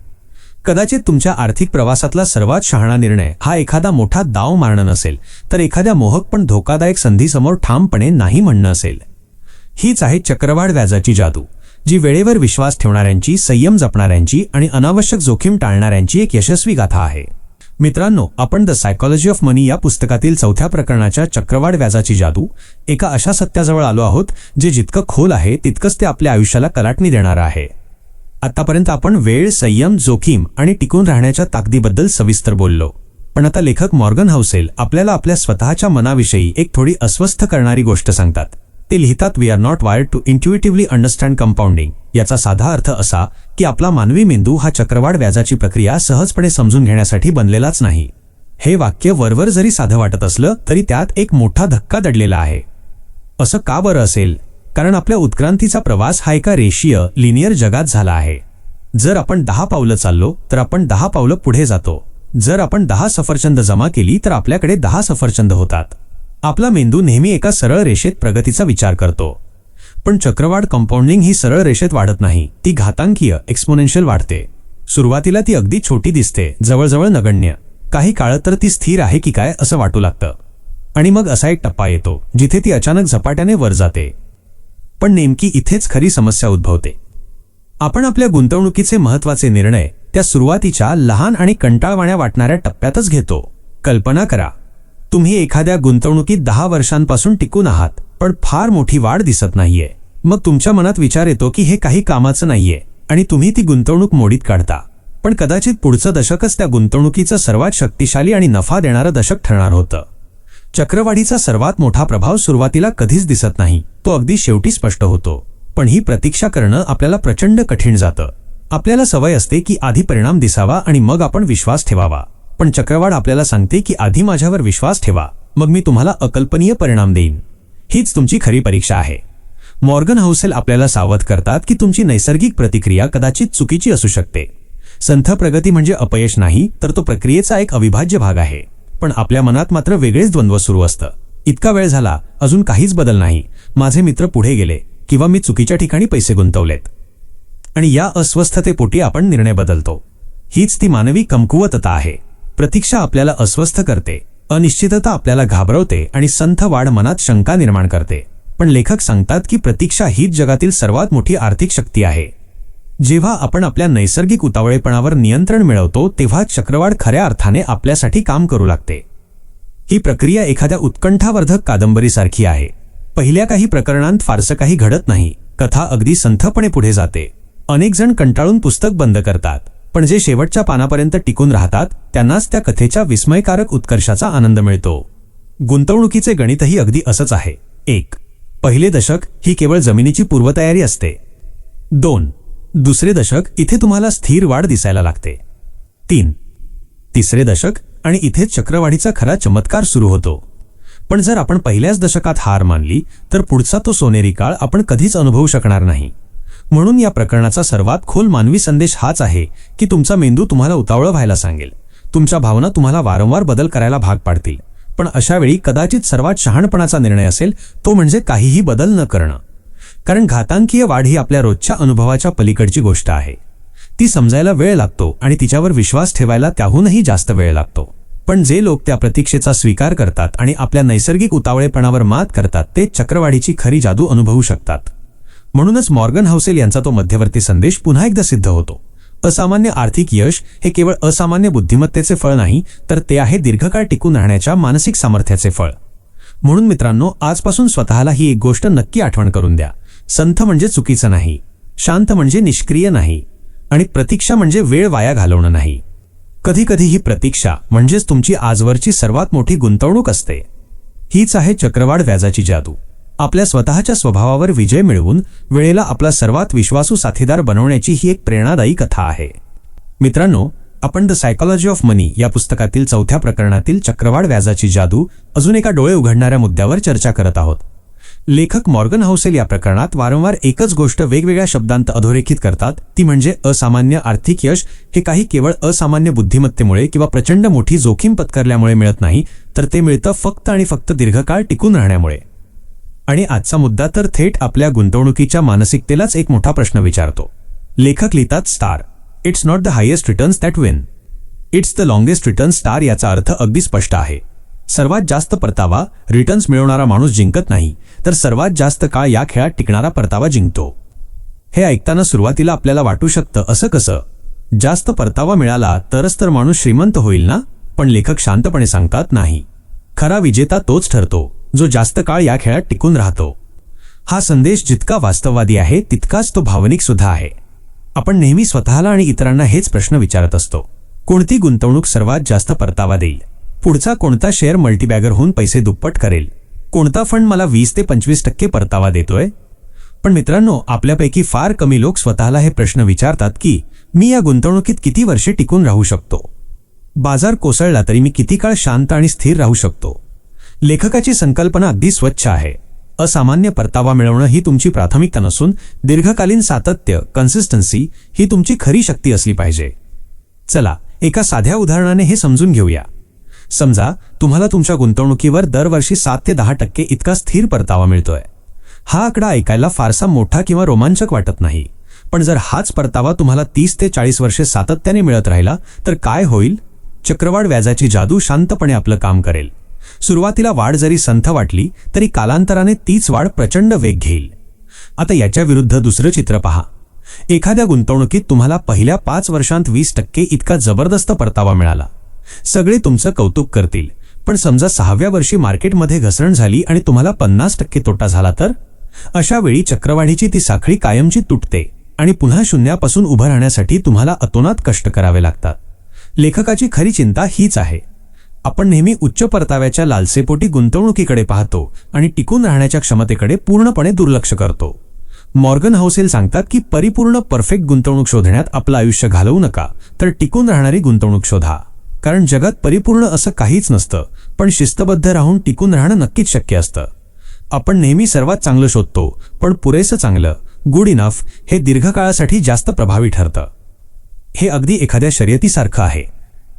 कदाचित तुमच्या आर्थिक प्रवासातला सर्वात शहाणा निर्णय हा एखादा मोठा दाव मारणं नसेल, तर एखाद्या मोहक पण धोकादायक संधीसमोर ठामपणे नाही म्हणणं असेल. हीच आहे चक्रवाढ व्याजाची जादू, जी वेळेवर विश्वास ठेवणाऱ्यांची, संयम जपणाऱ्यांची आणि अनावश्यक जोखीम टाळणाऱ्यांची एक यशस्वी गाथा आहे. मित्रांनो, आपण द सायकॉलॉजी ऑफ मनी या पुस्तकातील 4थ्या प्रकरणाच्या चक्रवाढ व्याजाची जादू एका अशा सत्याजवळ आलो आहोत, जे जितकं खोल आहे तितकंच ते आपल्या आयुष्याला कलाटणी देणारं आहे. आतापर्यंत आपण वेळ, संयम, जोखीम आणि टिकून राहण्याच्या ताकदीबद्दल सविस्तर बोललो. पण आता लेखक मॉर्गन हाउसेल आपल्याला आपल्या स्वतःच्या मनाविषयी एक थोडी अस्वस्थ करणारी गोष्ट सांगतात. ते लिहितात, we are not wired to intuitively understand compounding. याचा साधा अर्थ असा की आपला मानवी मेंदू हा चक्रवाढ व्याजाची प्रक्रिया सहजपणे समजून घेण्यासाठी बनलेलाच नाही. हे वाक्य वरवर जरी साधं वाटत असलं तरी त्यात एक मोठा धक्का दडलेला आहे. असं का बरं असेल? कारण आपल्या उत्क्रांतीचा प्रवास हा एका रेषीय, लिनियर जगात झाला आहे. जर आपण 10 पावलं चाललो तर आपण 10 पावलं पुढे जातो. जर आपण 10 सफरचंद जमा केली तर आपल्याकडे 10 सफरचंद होतात. आपला मेंदू नेहमी एका सरळ रेषेत प्रगतीचा विचार करतो. पण चक्रवाढ कंपाऊंडिंग ही सरळ रेषेत वाढत नाही, ती घातांकीय, एक्सपोनेन्शियल वाढते. सुरुवातीला ती अगदी छोटी दिसते, जवळजवळ नगण्य. काही काळ तर ती स्थिर आहे की काय असं वाटू लागतं. आणि मग असा एक टप्पा येतो जिथे ती अचानक झपाट्याने वर जाते. पण नेमकी इथेच खरी समस्या उद्भवते. आपण आपल्या गुंतवणुकीचे महत्त्वाचे निर्णय त्या सुरुवातीच्या लहान आणि कंटाळवाण्या वाटणाऱ्या टप्प्यातच घेतो. कल्पना करा, तुम्ही एखाद्या गुंतवणुकीत 10 वर्षांपासून टिकून आहात, पण फार मोठी वाढ दिसत नाहीये. मग तुमच्या मनात विचार येतो की हे काही कामाचं नाहीये आणि तुम्ही ती गुंतवणूक मोडीत काढता. पण कदाचित पुढचं दशकच त्या गुंतवणुकीचं सर्वात शक्तिशाली आणि नफा देणारं दशक ठरणार होतं. चक्रवाढीचा सर्वात मोठा प्रभाव सुरुवातीला कधीच दिसत नाही, तो अगदी शेवटी स्पष्ट होतो. पण ही प्रतीक्षा करणं आपल्याला प्रचंड कठीण जातं. आपल्याला सवय असते की आधी परिणाम दिसावा आणि मग आपण विश्वास ठेवावा. पण चक्रवाढ आपल्याला सांगते की आधी माझ्यावर विश्वास ठेवा, मग मी तुम्हाला अकल्पनीय परिणाम देईन. हीच तुमची खरी परीक्षा आहे. मॉर्गन हाउसेल आपल्याला सावध करतात की तुमची नैसर्गिक प्रतिक्रिया कदाचित चुकीची असू शकते. संथ प्रगती म्हणजे अपयश नाही, तर तो प्रक्रियेचा एक अविभाज्य भाग आहे. पण आपल्या मनात मात्र वेगळेच द्वंद्व सुरू असतं. इतका वेळ झाला, अजून काहीच बदल नाही, माझे मित्र पुढे गेले, किंवा मी चुकीच्या ठिकाणी पैसे गुंतवलेत. आणि या अस्वस्थतेपोटी आपण निर्णय बदलतो. हीच ती मानवी कमकुवतता आहे. प्रतीक्षा आपल्याला अस्वस्थ करते, अनिश्चितता आपल्याला घाबरवते आणि संथ वाढ मनात शंका निर्माण करते. पण लेखक सांगतात की प्रतीक्षा हीच जगातील सर्वात मोठी आर्थिक शक्ती आहे. जेव्हा आपण आपल्या नैसर्गिक उतावळेपणावर नियंत्रण मिळवतो तेव्हा चक्रवाढ खऱ्या अर्थाने आपल्यासाठी काम करू लागते. ही प्रक्रिया एखाद्या उत्कंठावर्धक कादंबरीसारखी आहे. पहिल्या काही प्रकरणांत फारसं काही घडत नाही. कथा अगदी संथपणे पुढे जाते. अनेक जण कंटाळून पुस्तक बंद करतात, पण जे शेवटच्या पानापर्यंत टिकून राहतात त्यांनाच त्या कथेच्या विस्मयकारक उत्कर्षाचा आनंद मिळतो. गुंतवणुकीचे गणितही अगदी असंच आहे. 1. पहिले दशक ही केवळ जमिनीची पूर्वतयारी असते. 2. दुसरे दशक इथे तुम्हाला स्थिर वाढ दिसायला लागते. 3. तिसरे दशक आणि इथेच चक्रवाढीचा खरा चमत्कार सुरू होतो. पण जर आपण पहिल्याच दशकात हार मानली तर पुढचा तो सोनेरी काळ आपण कधीच अनुभवू शकणार नाही. म्हणून या प्रकरणाचा सर्वात खोल मानवी संदेश हाच आहे की तुमचा मेंदू तुम्हाला उतावळं व्हायला सांगेल. तुमच्या भावना तुम्हाला वारंवार बदल करायला भाग पाडतील. पण अशा वेळी कदाचित सर्वात शहाणपणाचा निर्णय असेल तो म्हणजे काहीही बदल न करणं. कारण घातांकीय वाढ ही आपल्या रोजच्या अनुभवाच्या पलीकडची गोष्ट आहे. ती समजायला वेळ लागतो आणि तिच्यावर विश्वास ठेवायला त्याहूनही जास्त वेळ लागतो. पण जे लोक त्या प्रतीक्षेचा स्वीकार करतात आणि आपल्या नैसर्गिक उतावळेपणावर मात करतात ते चक्रवाढीची खरी जादू अनुभवू शकतात. म्हणूनच मॉर्गन हाउसेल यांचा तो मध्यवर्ती संदेश पुन्हा एकदा सिद्ध होतो. असामान्य आर्थिक यश हे केवळ असामान्य बुद्धिमत्तेचे फळ नाही, तर ते आहे दीर्घकाळ टिकून राहण्याच्या मानसिक सामर्थ्याचे फळ. म्हणून मित्रांनो, आजपासून स्वतःला ही एक गोष्ट नक्की आठवण करून द्या. संथ म्हणजे चुकीचं नाही, शांत म्हणजे निष्क्रिय नाही, आणि प्रतीक्षा म्हणजे वेळ वाया घालवणं नाही. कधीकधी ही प्रतीक्षा म्हणजेच तुमची आजवरची सर्वात मोठी गुंतवणूक असते. हीच आहे चक्रवाढ व्याजाची जादू. आपल्या स्वतःच्या स्वभावावर विजय मिळवून वेळेला आपला सर्वात विश्वासू साथीदार बनवण्याची ही एक प्रेरणादायी कथा आहे. मित्रांनो, आपण द सायकॉलॉजी ऑफ मनी या पुस्तकातील 4थ्या प्रकरणातील चक्रवाढ व्याजाची जादू अजून एका डोळे उघडणाऱ्या मुद्द्यावर चर्चा करत आहोत. लेखक मॉर्गन हाउसेल या प्रकरणात वारंवार एकच गोष्ट वेगवेगळ्या शब्दांत अधोरेखित करतात, ती म्हणजे असामान्य आर्थिक यश हे काही केवळ असामान्य बुद्धिमत्तेमुळे किंवा प्रचंड मोठी जोखीम पत्करल्यामुळे मिळत नाही, तर ते मिळतं फक्त आणि फक्त दीर्घकाळ टिकून राहण्यामुळे. आणि आजचा मुद्दा तर थेट आपल्या गुंतवणुकीच्या मानसिकतेलाच एक मोठा प्रश्न विचारतो. लेखक लिहितात, star it's not the highest returns that win, it's the longest returns. Star याचा अर्थ अगदी स्पष्ट आहे. सर्वात जास्त परतावा रिटर्न्स मिळवणारा माणूस जिंकत नाही, तर सर्वात जास्त काळ या खेळात टिकणारा परतावा जिंकतो. हे ऐकताना सुरुवातीला आपल्याला वाटू शकतं, असं कसं? जास्त परतावा मिळाला तरच तर माणूस श्रीमंत होईल ना? पण लेखक शांतपणे सांगतात, नाही. खरा विजेता तोच ठरतो जो जास्त काळ या खेळात टिकून राहतो. हा संदेश जितका वास्तववादी आहे तितकाच तो भावनिक सुद्धा आहे. आपण नेहमी स्वतःला आणि इतरांना हेच प्रश्न विचारत असतो, कोणती गुंतवणूक सर्वात जास्त परतावा देईल? पुढचा कोणता शेअर मल्टीबॅगर होऊन पैसे दुप्पट करेल? कोणता फंड मला 20 ते 25% परतावा देतोय? पण मित्रांनो, आपल्यापैकी फार कमी लोक स्वतःला हे प्रश्न विचारतात की मी या गुंतवणुकीत किती वर्षे टिकून राहू शकतो? बाजार कोसळला तरी मी किती काळ शांत आणि स्थिर राहू शकतो? लेखकाची संकल्पना अगदी स्वच्छ आहे. असामान्य परतावा मिळवणं ही तुमची प्राथमिकता नसून दीर्घकालीन सातत्य, कन्सिस्टन्सी ही तुमची खरी शक्ती असली पाहिजे. चला एका साध्या उदाहरणाने हे समजून घेऊया. समजा तुम्हाला तुमच्या गुंतवणुकीवर दरवर्षी 7 ते 10% इतका स्थिर परतावा मिळतोय. हा आकडा ऐकायला फारसा मोठा किंवा रोमांचक वाटत नाही, पण जर हाच परतावा तुम्हाला 30 ते 40 वर्षे सातत्याने मिळत राहिला तर काय होईल? चक्रवाढ व्याजाची जादू शांतपणे आपलं काम करेल. सुरुवातीला वाढ जरी संथ वाटली तरी कालांतराने तीच वाढ प्रचंड वेग घेईल. आता याच्या विरुद्ध दुसरं चित्र पहा. एखाद्या गुंतवणुकीत तुम्हाला पहिल्या 5 वर्षांत 20% इतका जबरदस्त परतावा मिळाला. सगळे तुमचं कौतुक करतील. पण समजा 6व्या वर्षी मार्केटमध्ये घसरण झाली आणि तुम्हाला 50% तोटा झाला तर? अशा वेळी चक्रवाढीची ती साखळी कायमची तुटते आणि पुन्हा शून्यापासून उभं राहण्यासाठी तुम्हाला अतोनात कष्ट करावे लागतात. लेखकाची खरी चिंता हीच आहे. आपण नेहमी उच्च परताव्याच्या लालसेपोटी गुंतवणुकीकडे पाहतो आणि टिकून राहण्याच्या क्षमतेकडे पूर्णपणे दुर्लक्ष करतो. मॉर्गन हाउसेल सांगतात की परिपूर्ण परफेक्ट गुंतवणूक शोधण्यात आपलं आयुष्य घालवू नका, तर टिकून राहणारी गुंतवणूक शोधा. कारण जगात परिपूर्ण असं काहीच नसतं, पण शिस्तबद्ध राहून टिकून राहणं नक्कीच शक्य असतं. आपण नेहमी सर्वात चांगलं शोधतो, पण पुरेसं चांगलं, गुड इनफ, हे दीर्घकाळासाठी जास्त प्रभावी ठरतं. हे अगदी एखाद्या शर्यतीसारखं आहे.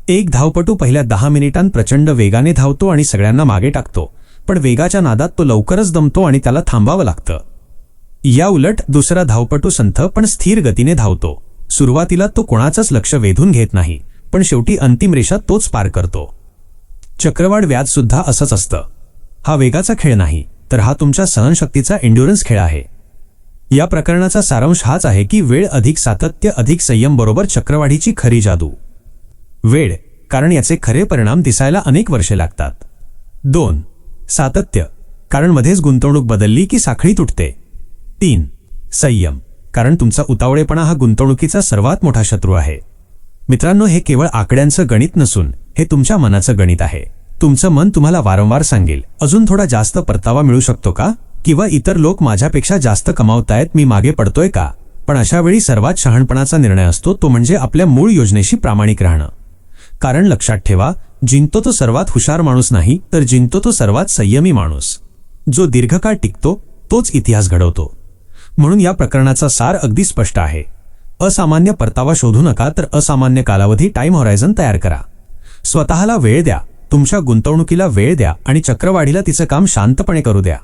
एक धावपटू पहिल्या 10 मिनिटांत प्रचंड वेगाने धावतो आणि सगळ्यांना मागे टाकतो, पण वेगाच्या नादात तो लवकरच दमतो आणि त्याला थांबावं लागतं. या उलट दुसरा धावपटू संथ पण स्थिर गतीने धावतो. सुरुवातीला तो कोणाचंच लक्ष वेधून घेत नाही, पण शेवटी अंतिम रेषा तोच पार करतो. चक्रवाढ व्याज सुद्धा असंच असतं. हा वेगाचा खेळ नाही, तर हा तुमच्या सहनशक्तीचा एन्ड्युरन्स खेळ आहे. या प्रकरणाचा सारांश हाच आहे की वेळ अधिक सातत्य अधिक संयम बरोबर चक्रवाढीची खरी जादू. वेळ, कारण याचे खरे परिणाम दिसायला अनेक वर्षे लागतात. 2. सातत्य, कारण मध्येच गुंतवणूक बदलली की साखळी तुटते. 3. संयम, कारण तुमचा उतावळेपणा हा गुंतवणुकीचा सर्वात मोठा शत्रू आहे. मित्रांनो, हे केवळ आकड्यांचं गणित नसून हे तुमच्या मनाचं गणित आहे. तुमचं मन तुम्हाला वारंवार सांगेल, अजून थोडा जास्त परतावा मिळू शकतो का, किंवा इतर लोक माझ्यापेक्षा जास्त कमावतायत, मी मागे पडतोय का. पण अशा वेळी सर्वात शहाणपणाचा निर्णय असतो तो म्हणजे आपल्या मूळ योजनेशी प्रामाणिक राहणं. कारण लक्षात ठेवा, जिंकतो तो सर्वात हुशार माणूस नाही, तर जिंकतो तो सर्वात संयमी माणूस. जो दीर्घकाळ टिकतो तोच इतिहास घडवतो. म्हणून या प्रकरणाचा सार अगदी स्पष्ट आहे. असामान्य परतावा शोधू नका, तर असामान्य कालावधी टाइम होरायझन तयार करा. स्वतःला वेळ द्या, तुमच्या गुंतवणुकीला वेळ द्या आणि चक्रवाढीला तिचं काम शांतपणे करू द्या.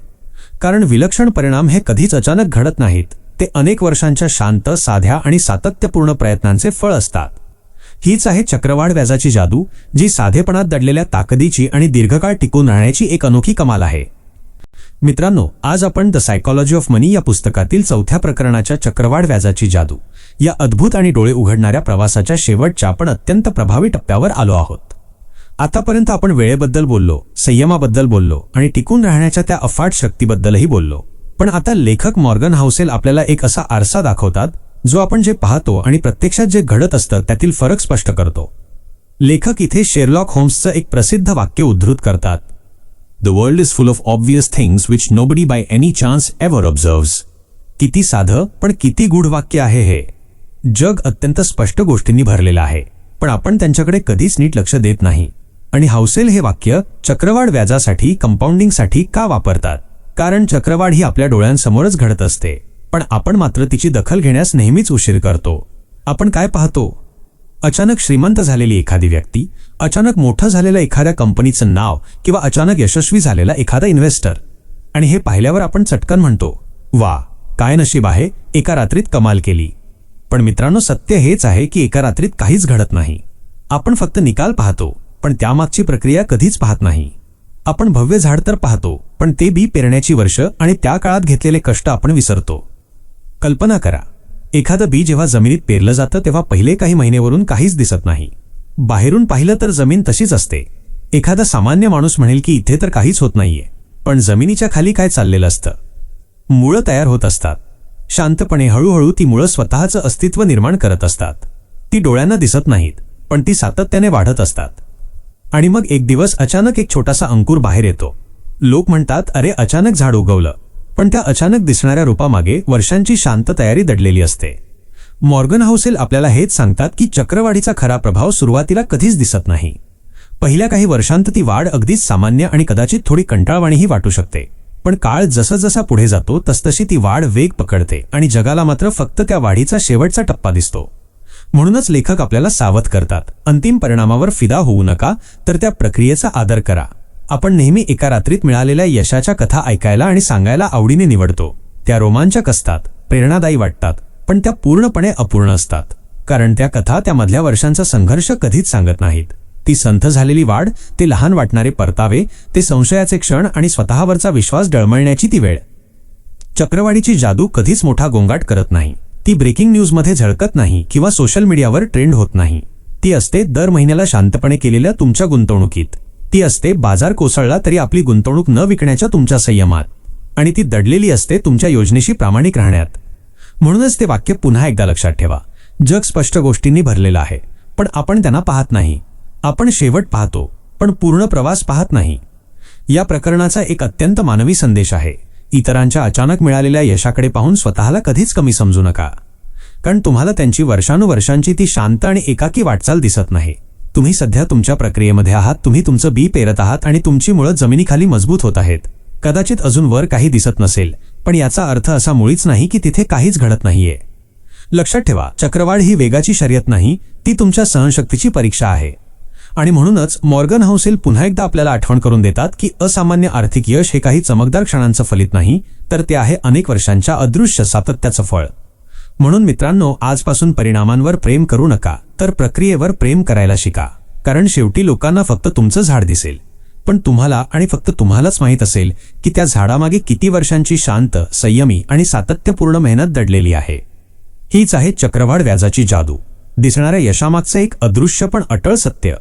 कारण विलक्षण परिणाम हे कधीच अचानक घडत नाहीत, ते अनेक वर्षांच्या शांत, साध्या आणि सातत्यपूर्ण प्रयत्नांचे फळ असतात. हीच आहे चक्रवाढ व्याजाची जादू, जी साधेपणात दडलेल्या ताकदीची आणि दीर्घकाळ टिकून राहण्याची एक अनोखी कमाल आहे. मित्रांनो, आज आपण द सायकॉलॉजी ऑफ मनी या पुस्तकातील 4थ्या प्रकरणाच्या चक्रवाढ व्याजाची जादू या अद्भुत आणि डोळे उघडणाऱ्या प्रवासाच्या शेवटच्या पण अत्यंत प्रभावी टप्प्यावर आलो आहोत. आतापर्यंत आपण वेळेबद्दल बोललो, संयमाबद्दल बोललो आणि टिकून राहण्याच्या त्या अफाट शक्तीबद्दलही बोललो. पण आता लेखक मॉर्गन हाउसेल आपल्याला एक असा आरसा दाखवतात जो आपण जे पाहतो आणि प्रत्यक्षात जे घडत असतं त्यातील फरक स्पष्ट करतो. लेखक इथे शेरलॉक होम्सचं एक प्रसिद्ध वाक्य उद्धृत करतात. The world is full of obvious things which nobody by any chance ever observes. किती साधं पण किती गूढ वाक्य आहे हे. जग अत्यंत स्पष्ट गोष्टींनी भरलेलं आहे, पण आपण त्यांच्याकडे कधीच नीट लक्ष देत नाही. आणि हाउसेल हे वाक्य चक्रवाढ व्याजासाठी, कंपाऊंडिंगसाठी का वापरतात? कारण चक्रवाढ ही आपल्या डोळ्यांसमोरच घडत असते, पण आपण मात्र तिची दखल घेण्यास नेहमीच उशीर करतो. आपण काय पाहतो? अचानक श्रीमंत झालेली एखादी व्यक्ती, अचानक मोठं झालेलं एखाद्या कंपनीचं नाव किंवा अचानक यशस्वी झालेला एखादा इन्व्हेस्टर. आणि हे पाहिल्यावर आपण चटकन म्हणतो, वा, काय नशीब आहे, एका रात्रीत कमाल केली. पण मित्रांनो, सत्य हेच आहे की एका रात्रीत काहीच घडत नाही. आपण फक्त निकाल पाहतो, पण त्यामागची प्रक्रिया कधीच पाहत नाही. आपण भव्य झाड तर पाहतो, पण ते बी पेरण्याची वर्ष आणि त्या काळात घेतलेले कष्ट आपण विसरतो. कल्पना करा, एखादं बी जेव्हा जमिनीत पेरलं जातं तेव्हा पहिले काही महिनेवरून काहीच दिसत नाही. बाहेरून पाहिलं तर जमीन तशीच असते. एखादा सामान्य माणूस म्हणेल की इथे तर काहीच होत नाहीये, पण जमिनीच्या खाली काय चाललेलं असतं? मुळं तयार होत असतात. शांतपणे हळूहळू ती मुळं स्वतःचं अस्तित्व निर्माण करत असतात. ती डोळ्यांना दिसत नाहीत, पण ती सातत्याने वाढत असतात. आणि मग एक दिवस अचानक एक छोटासा अंकुर बाहेर येतो. लोक म्हणतात, अरे, अचानक झाड उगवलं. पण त्या अचानक दिसणाऱ्या रूपामागे वर्षांची शांत तयारी दडलेली असते. मॉर्गन हाउसेल आपल्याला हेच सांगतात की चक्रवाढीचा खरा प्रभाव सुरुवातीला कधीच दिसत नाही. पहिल्या काही वर्षांत ती वाढ अगदीच सामान्य आणि कदाचित थोडी कंटाळवाणीही वाटू शकते. पण काळ जसजसा पुढे जातो तसतशी ती वाढ वेग पकडते आणि जगाला मात्र फक्त त्या वाढीचा शेवटचा टप्पा दिसतो. म्हणूनच लेखक आपल्याला सावध करतात, अंतिम परिणामावर फिदा होऊ नका, तर त्या प्रक्रियेचा आदर करा. आपण नेहमी एका रात्रीत मिळालेल्या यशाच्या कथा ऐकायला आणि सांगायला आवडीने निवडतो. त्या रोमांचक असतात, प्रेरणादायी वाटतात, पण त्या पूर्णपणे अपूर्ण असतात. कारण त्या कथा त्यामधल्या वर्षांचा संघर्ष कधीच सांगत नाहीत. ती संथ झालेली वाढ, ते लहान वाटणारे परतावे, ते संशयाचे क्षण आणि स्वतःवरचा विश्वास डळमळण्याची ती वेळ. चक्रवाढीची जादू कधीच मोठा गोंगाट करत नाही. ती ब्रेकिंग न्यूजमध्ये झळकत नाही किंवा सोशल मीडियावर ट्रेंड होत नाही. ती असते दर महिन्याला शांतपणे केलेल्या तुमच्या गुंतवणुकीत. ती असते बाजार कोसळला तरी आपली गुंतवणूक न विकण्याच्या तुमच्या संयमात. आणि ती दडलेली असते तुमच्या योजनेशी प्रामाणिक राहण्यात. म्हणूनच ते वाक्य पुन्हा एकदा लक्षात ठेवा. जग स्पष्ट गोष्टींनी भरलेलं आहे, पण आपण त्यांना पाहत नाही. आपण शेवट पाहतो, पण पूर्ण प्रवास पाहत नाही. या प्रकरणाचा एक अत्यंत मानवी संदेश आहे. इतरांच्या अचानक मिळालेल्या यशाकडे पाहून स्वतःला कधीच कमी समजू नका. कारण तुम्हाला त्यांची वर्षानुवर्षांची ती शांत आणि एकाकी वाटचाल दिसत नाही. तुम्ही सध्या तुमच्या प्रक्रियेमध्ये आहात. तुम्ही तुमचं बी पेरत आहात आणि तुमची मुळं जमिनीखाली मजबूत होत आहेत. कदाचित अजून वर काही दिसत नसेल, पण याचा अर्थ असा मुळीच नाही की तिथे काहीच घडत नाहीये. लक्षात ठेवा, चक्रवाढ ही वेगाची शर्यत नाही, ती तुमच्या सहनशक्तीची परीक्षा आहे. आणि म्हणूनच मॉर्गन हाउसेल पुन्हा एकदा आपल्याला आठवण करून देतात की असामान्य आर्थिक यश हे काही चमकदार क्षणांचं फलित नाही, तर ते आहे अनेक वर्षांच्या अदृश्य सातत्याचं फळ. म्हणून मित्रांनो, आजपासून परिणामांवर प्रेम करू नका, तर प्रक्रियेवर प्रेम करायला शिका. कारण शेवटी लोकांना फक्त तुमचं झाड दिसेल, पण तुम्हाला आणि फक्त तुम्हालाच माहीत असेल की त्या झाडामागे किती वर्षांची शांत, संयमी आणि सातत्यपूर्ण मेहनत दडलेली आहे. हीच आहे चक्रवाढ व्याजाची जादू, दिसणाऱ्या यशामागचं एक अदृश्य पण अटळ सत्य.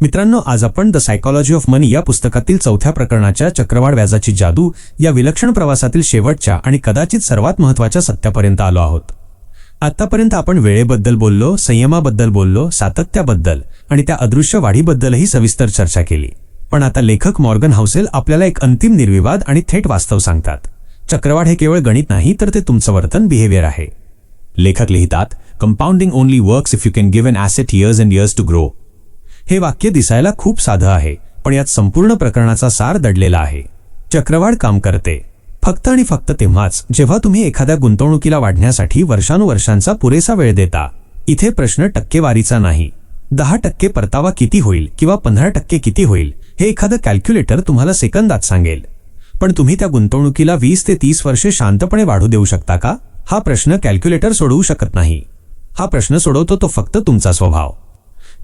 मित्रांनो, आज आपण द सायकॉलॉजी ऑफ मनी या पुस्तकातील 4थ्या प्रकरणाच्या चक्रवाढ व्याजाची जादू या विलक्षण प्रवासातील शेवटच्या आणि कदाचित सर्वात महत्त्वाच्या सत्यापर्यंत आलो आहोत. आतापर्यंत आपण वेळेबद्दल बोललो, संयमाबद्दल बोललो, सातत्याबद्दल आणि त्या अदृश्य वाढीबद्दलही सविस्तर चर्चा केली. पण आता लेखक मॉर्गन हाउसेल आपल्याला एक अंतिम निर्विवाद आणि थेट वास्तव सांगतात. चक्रवाढ हे केवळ गणित नाही, तर ते तुमचं वर्तन, बिहेवियर आहे. लेखक लिहितात, compounding only works if you can give an asset years and years to grow. हे वाक्य दिसायला खूप साधं आहे, पण यात संपूर्ण प्रकरणाचा सार दडलेला आहे. चक्रवाढ काम करते फक्त आणि फक्त तेव्हाच जेव्हा तुम्ही एखाद्या गुंतवणुकीला वाढण्यासाठी वर्षानुवर्षांचा पुरेसा वेळ देता. इथे प्रश्न टक्केवारीचा नाही. 10% परतावा किती होईल किंवा 15% किती होईल हे एखादं कॅल्क्युलेटर तुम्हाला सेकंदात सांगेल. पण तुम्ही त्या गुंतवणुकीला 20 ते 30 वर्षे शांतपणे वाढू देऊ शकता का? हा प्रश्न कॅल्क्युलेटर सोडवू शकत नाही. हा प्रश्न सोडवतो तो फक्त तुमचा स्वभाव.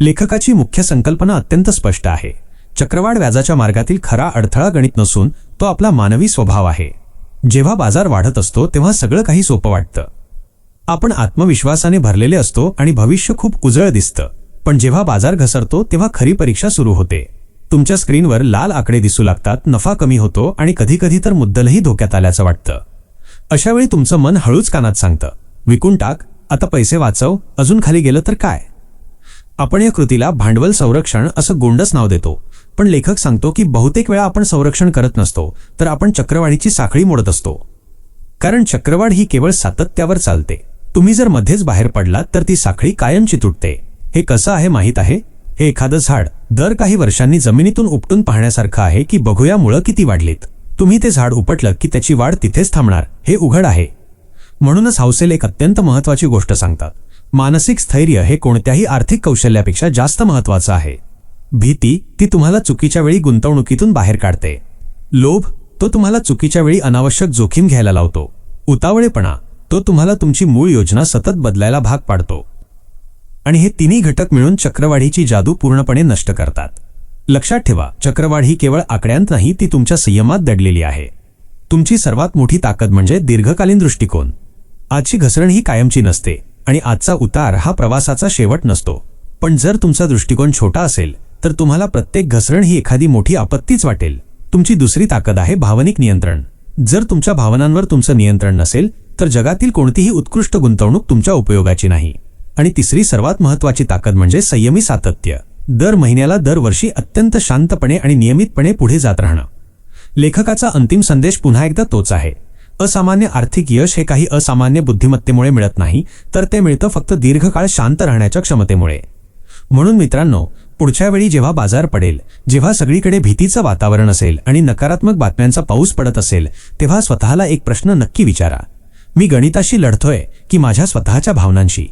लेखकाची मुख्य संकल्पना अत्यंत स्पष्ट आहे. चक्रवाढ व्याजाच्या मार्गातील खरा अडथळा गणित नसून तो आपला मानवी स्वभाव आहे. जेव्हा बाजार वाढत असतो तेव्हा सगळं काही सोपं वाटतं. आपण आत्मविश्वासाने भरलेले असतो आणि भविष्य खूप उजळ दिसतं. पण जेव्हा बाजार घसरतो तेव्हा खरी परीक्षा सुरू होते. तुमच्या स्क्रीनवर लाल आकडे दिसू लागतात, नफा कमी होतो आणि कधीकधी तर मुद्दलही धोक्यात आल्याचं वाटतं. अशावेळी तुमचं मन हळूच कानात सांगतं, विकून टाक, आता पैसे वाचव, अजून खाली गेलं तर काय? आपण या कृतीला भांडवल संरक्षण असं गोंडस नाव देतो. पण लेखक सांगतो की बहुतेक वेळा आपण संरक्षण करत नसतो, तर आपण चक्रवाढीची साखळी मोडत असतो. कारण चक्रवाढ ही केवळ सातत्यावर चालते. तुम्ही जर मध्येच बाहेर पडलात तर ती साखळी कायमची तुटते. हे कसं आहे माहीत आहे? हे एखादं झाड दर काही वर्षांनी जमिनीतून उपटून पाहण्यासारखं आहे की बघूया मुळं किती वाढलीत. तुम्ही ते झाड उपटलं की त्याची वाढ तिथेच थांबणार, हे उघड आहे. म्हणूनच हाउसेल एक अत्यंत महत्त्वाची गोष्ट सांगतात. मानसिक स्थैर्य हे कोणत्याही आर्थिक कौशल्यापेक्षा जास्त महत्त्वाचं आहे. भीती ती तुम्हाला चुकीच्या वेळी गुंतवणुकीतून बाहेर काढते. लोभ तो तुम्हाला चुकीच्या वेळी अनावश्यक जोखीम घ्यायला लावतो. उतावळेपणा तो तुम्हाला तुमची मूळ योजना सतत बदलायला भाग पाडतो. आणि हे तिन्ही घटक मिळून चक्रवाढीची जादू पूर्णपणे नष्ट करतात. लक्षात ठेवा, चक्रवाढ ही केवळ आकड्यांत नाही, ती तुमच्या संयमात दडलेली आहे. तुमची सर्वात मोठी ताकद म्हणजे दीर्घकालीन दृष्टिकोन. आजची घसरण ही कायमची नसते आणि आजचा उतार हा प्रवासाचा शेवट नसतो. पण जर तुमचा दृष्टिकोन छोटा असेल तर तुम्हाला प्रत्येक घसरण ही एखादी मोठी आपत्तीच वाटेल. तुमची दुसरी ताकद आहे भावनिक नियंत्रण. जर तुमच्या भावनांवर तुमचं नियंत्रण नसेल तर जगातील कोणतीही उत्कृष्ट गुंतवणूक तुमच्या उपयोगाची नाही. आणि तिसरी सर्वात महत्त्वाची ताकद म्हणजे संयमी सातत्य. दर महिन्याला, दरवर्षी अत्यंत शांतपणे आणि नियमितपणे पुढे जात राहणं. लेखकाचा अंतिम संदेश पुन्हा एकदा तोच आहे. असामान्य आर्थिक यश हे काही असामान्य बुद्धिमत्तेमुळे मिळत नाही, तर ते मिळतं फक्त दीर्घकाळ शांत राहण्याच्या क्षमतेमुळे. म्हणून मित्रांनो, पुढच्या वेळी जेव्हा बाजार पडेल, जेव्हा सगळीकडे भीतीचं वातावरण असेल आणि नकारात्मक बातम्यांचा पाऊस पडत असेल, तेव्हा स्वतःला एक प्रश्न नक्की विचारा, मी गणिताशी लढतोय की माझ्या स्वतःच्या भावनांशी?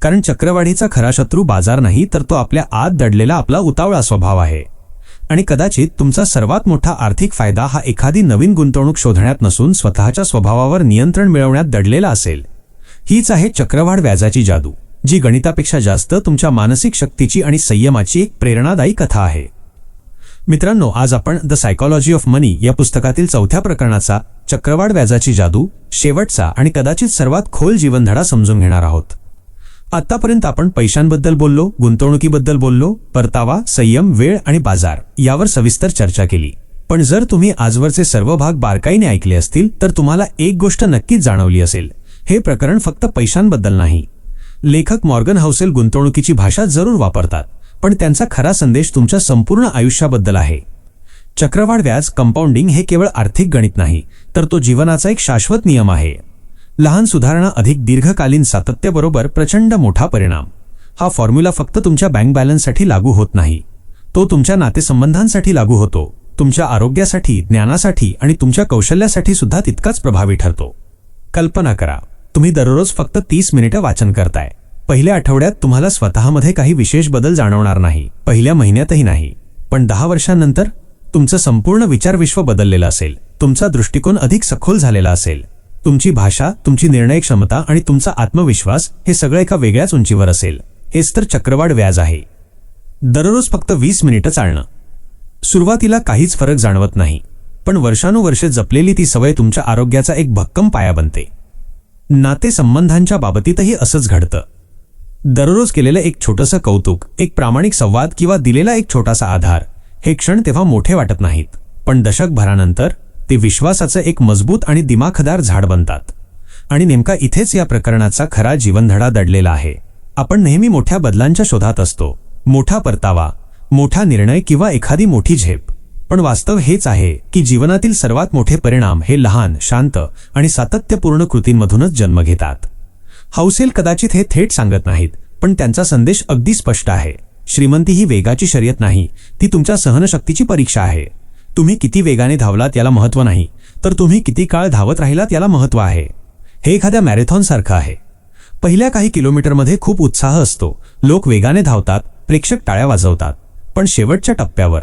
कारण चक्रवाढीचा खरा शत्रू बाजार नाही, तर तो आपल्या आत दडलेला आपला उतावळा स्वभाव आहे. आणि कदाचित तुमचा सर्वात मोठा आर्थिक फायदा हा एखादी नवीन गुंतवणूक शोधण्यात नसून स्वतःच्या स्वभावावर नियंत्रण मिळवण्यात दडलेला असेल. हीच आहे चक्रवाढ व्याजाची जादू, जी गणितापेक्षा जास्त तुमच्या मानसिक शक्तीची आणि संयमाची एक प्रेरणादायी कथा आहे. मित्रांनो, आज आपण द सायकॉलॉजी ऑफ मनी या पुस्तकातील 4थ्या प्रकरणाचा चक्रवाढ व्याजाची जादू, शेवटचा आणि कदाचित सर्वात खोल जीवनधडा समजून घेणार आहोत. आतापर्यंत आपण पैशांबद्दल बोललो, गुंतवणुकीबद्दल बोललो, परतावा, संयम, वेळ आणि बाजार यावर सविस्तर चर्चा केली. पण जर तुम्ही आजवरचे सर्व भाग बारकाईने ऐकले असतील तर तुम्हाला एक गोष्ट नक्कीच जाणवली असेल, हे प्रकरण फक्त पैशांबद्दल नाही. लेखक मॉर्गन हाउसेल गुंतवणुकीची भाषा जरूर वापरतात, पण त्यांचा खरा संदेश तुमच्या संपूर्ण आयुष्याबद्दल आहे. चक्रवाढ व्याज, कंपाऊंडिंग हे केवळ आर्थिक गणित नाही, तर तो जीवनाचा एक शाश्वत नियम आहे. लहान सुधारणा अधिक दीर्घकालीन सातत्याबरोबर प्रचंड मोठा परिणाम. हा फॉर्म्युला फक्त तुमच्या बँक बॅलन्ससाठी लागू होत नाही, तो तुमच्या नातेसंबंधांसाठी लागू होतो. तुमच्या आरोग्यासाठी, ज्ञानासाठी आणि तुमच्या कौशल्यासाठी सुद्धा तितकाच प्रभावी ठरतो. कल्पना करा, तुम्ही दररोज फक्त 30 मिनिटं वाचन करताय. पहिल्या आठवड्यात तुम्हाला स्वतःमध्ये काही विशेष बदल जाणवणार नाही, पहिल्या महिन्यातही नाही. पण 10 वर्षांनंतर तुमचं संपूर्ण विचारविश्व बदललेलं असेल. तुमचा दृष्टिकोन अधिक सखोल झालेला असेल. तुमची भाषा, तुमची निर्णय क्षमता आणि तुमचा आत्मविश्वास हे सगळं एका वेगळ्याच उंचीवर असेल. हेच तर चक्रवाढ व्याज आहे. दररोज फक्त 20 मिनिटं चालणं. सुरुवातीला काहीच फरक जाणवत नाही, पण वर्षानुवर्षे जपलेली ती सवय तुमच्या आरोग्याचा एक भक्कम पाया बनते. नातेसंबंधांच्या बाबतीतही असंच घडतं. दररोज केलेलं एक छोटंसं कौतुक, एक प्रामाणिक संवाद किंवा दिलेला एक छोटासा आधार, हे क्षण तेव्हा मोठे वाटत नाहीत, पण दशकभरानंतर ते विश्वासाचं एक मजबूत आणि दिमाखदार झाड बनतात. आणि नेमका इथेच या प्रकरणाचा खरा जीवनधडा दडलेला आहे. आपण नेहमी मोठ्या बदलांच्या शोधात असतो, मोठा परतावा, मोठा निर्णय किंवा एखादी मोठी झेप. पण वास्तव हेच आहे की जीवनातील सर्वात मोठे परिणाम हे लहान, शांत आणि सातत्यपूर्ण कृतींमधूनच जन्म घेतात. हाऊसेल कदाचित हे थेट सांगत नाहीत, पण त्यांचा संदेश अगदी स्पष्ट आहे. श्रीमंती ही वेगाची शर्यत नाही, ती तुमच्या सहनशक्तीची परीक्षा आहे. तुम्ही किती वेगाने धावलात याला महत्त्व नाही, तर तुम्ही किती काळ धावत राहिलात याला महत्त्व आहे. हे एखाद्या मॅरेथॉनसारखं आहे. पहिल्या काही किलोमीटरमध्ये खूप उत्साह असतो, लोक वेगाने धावतात, प्रेक्षक टाळ्या वाजवतात. पण शेवटच्या टप्प्यावर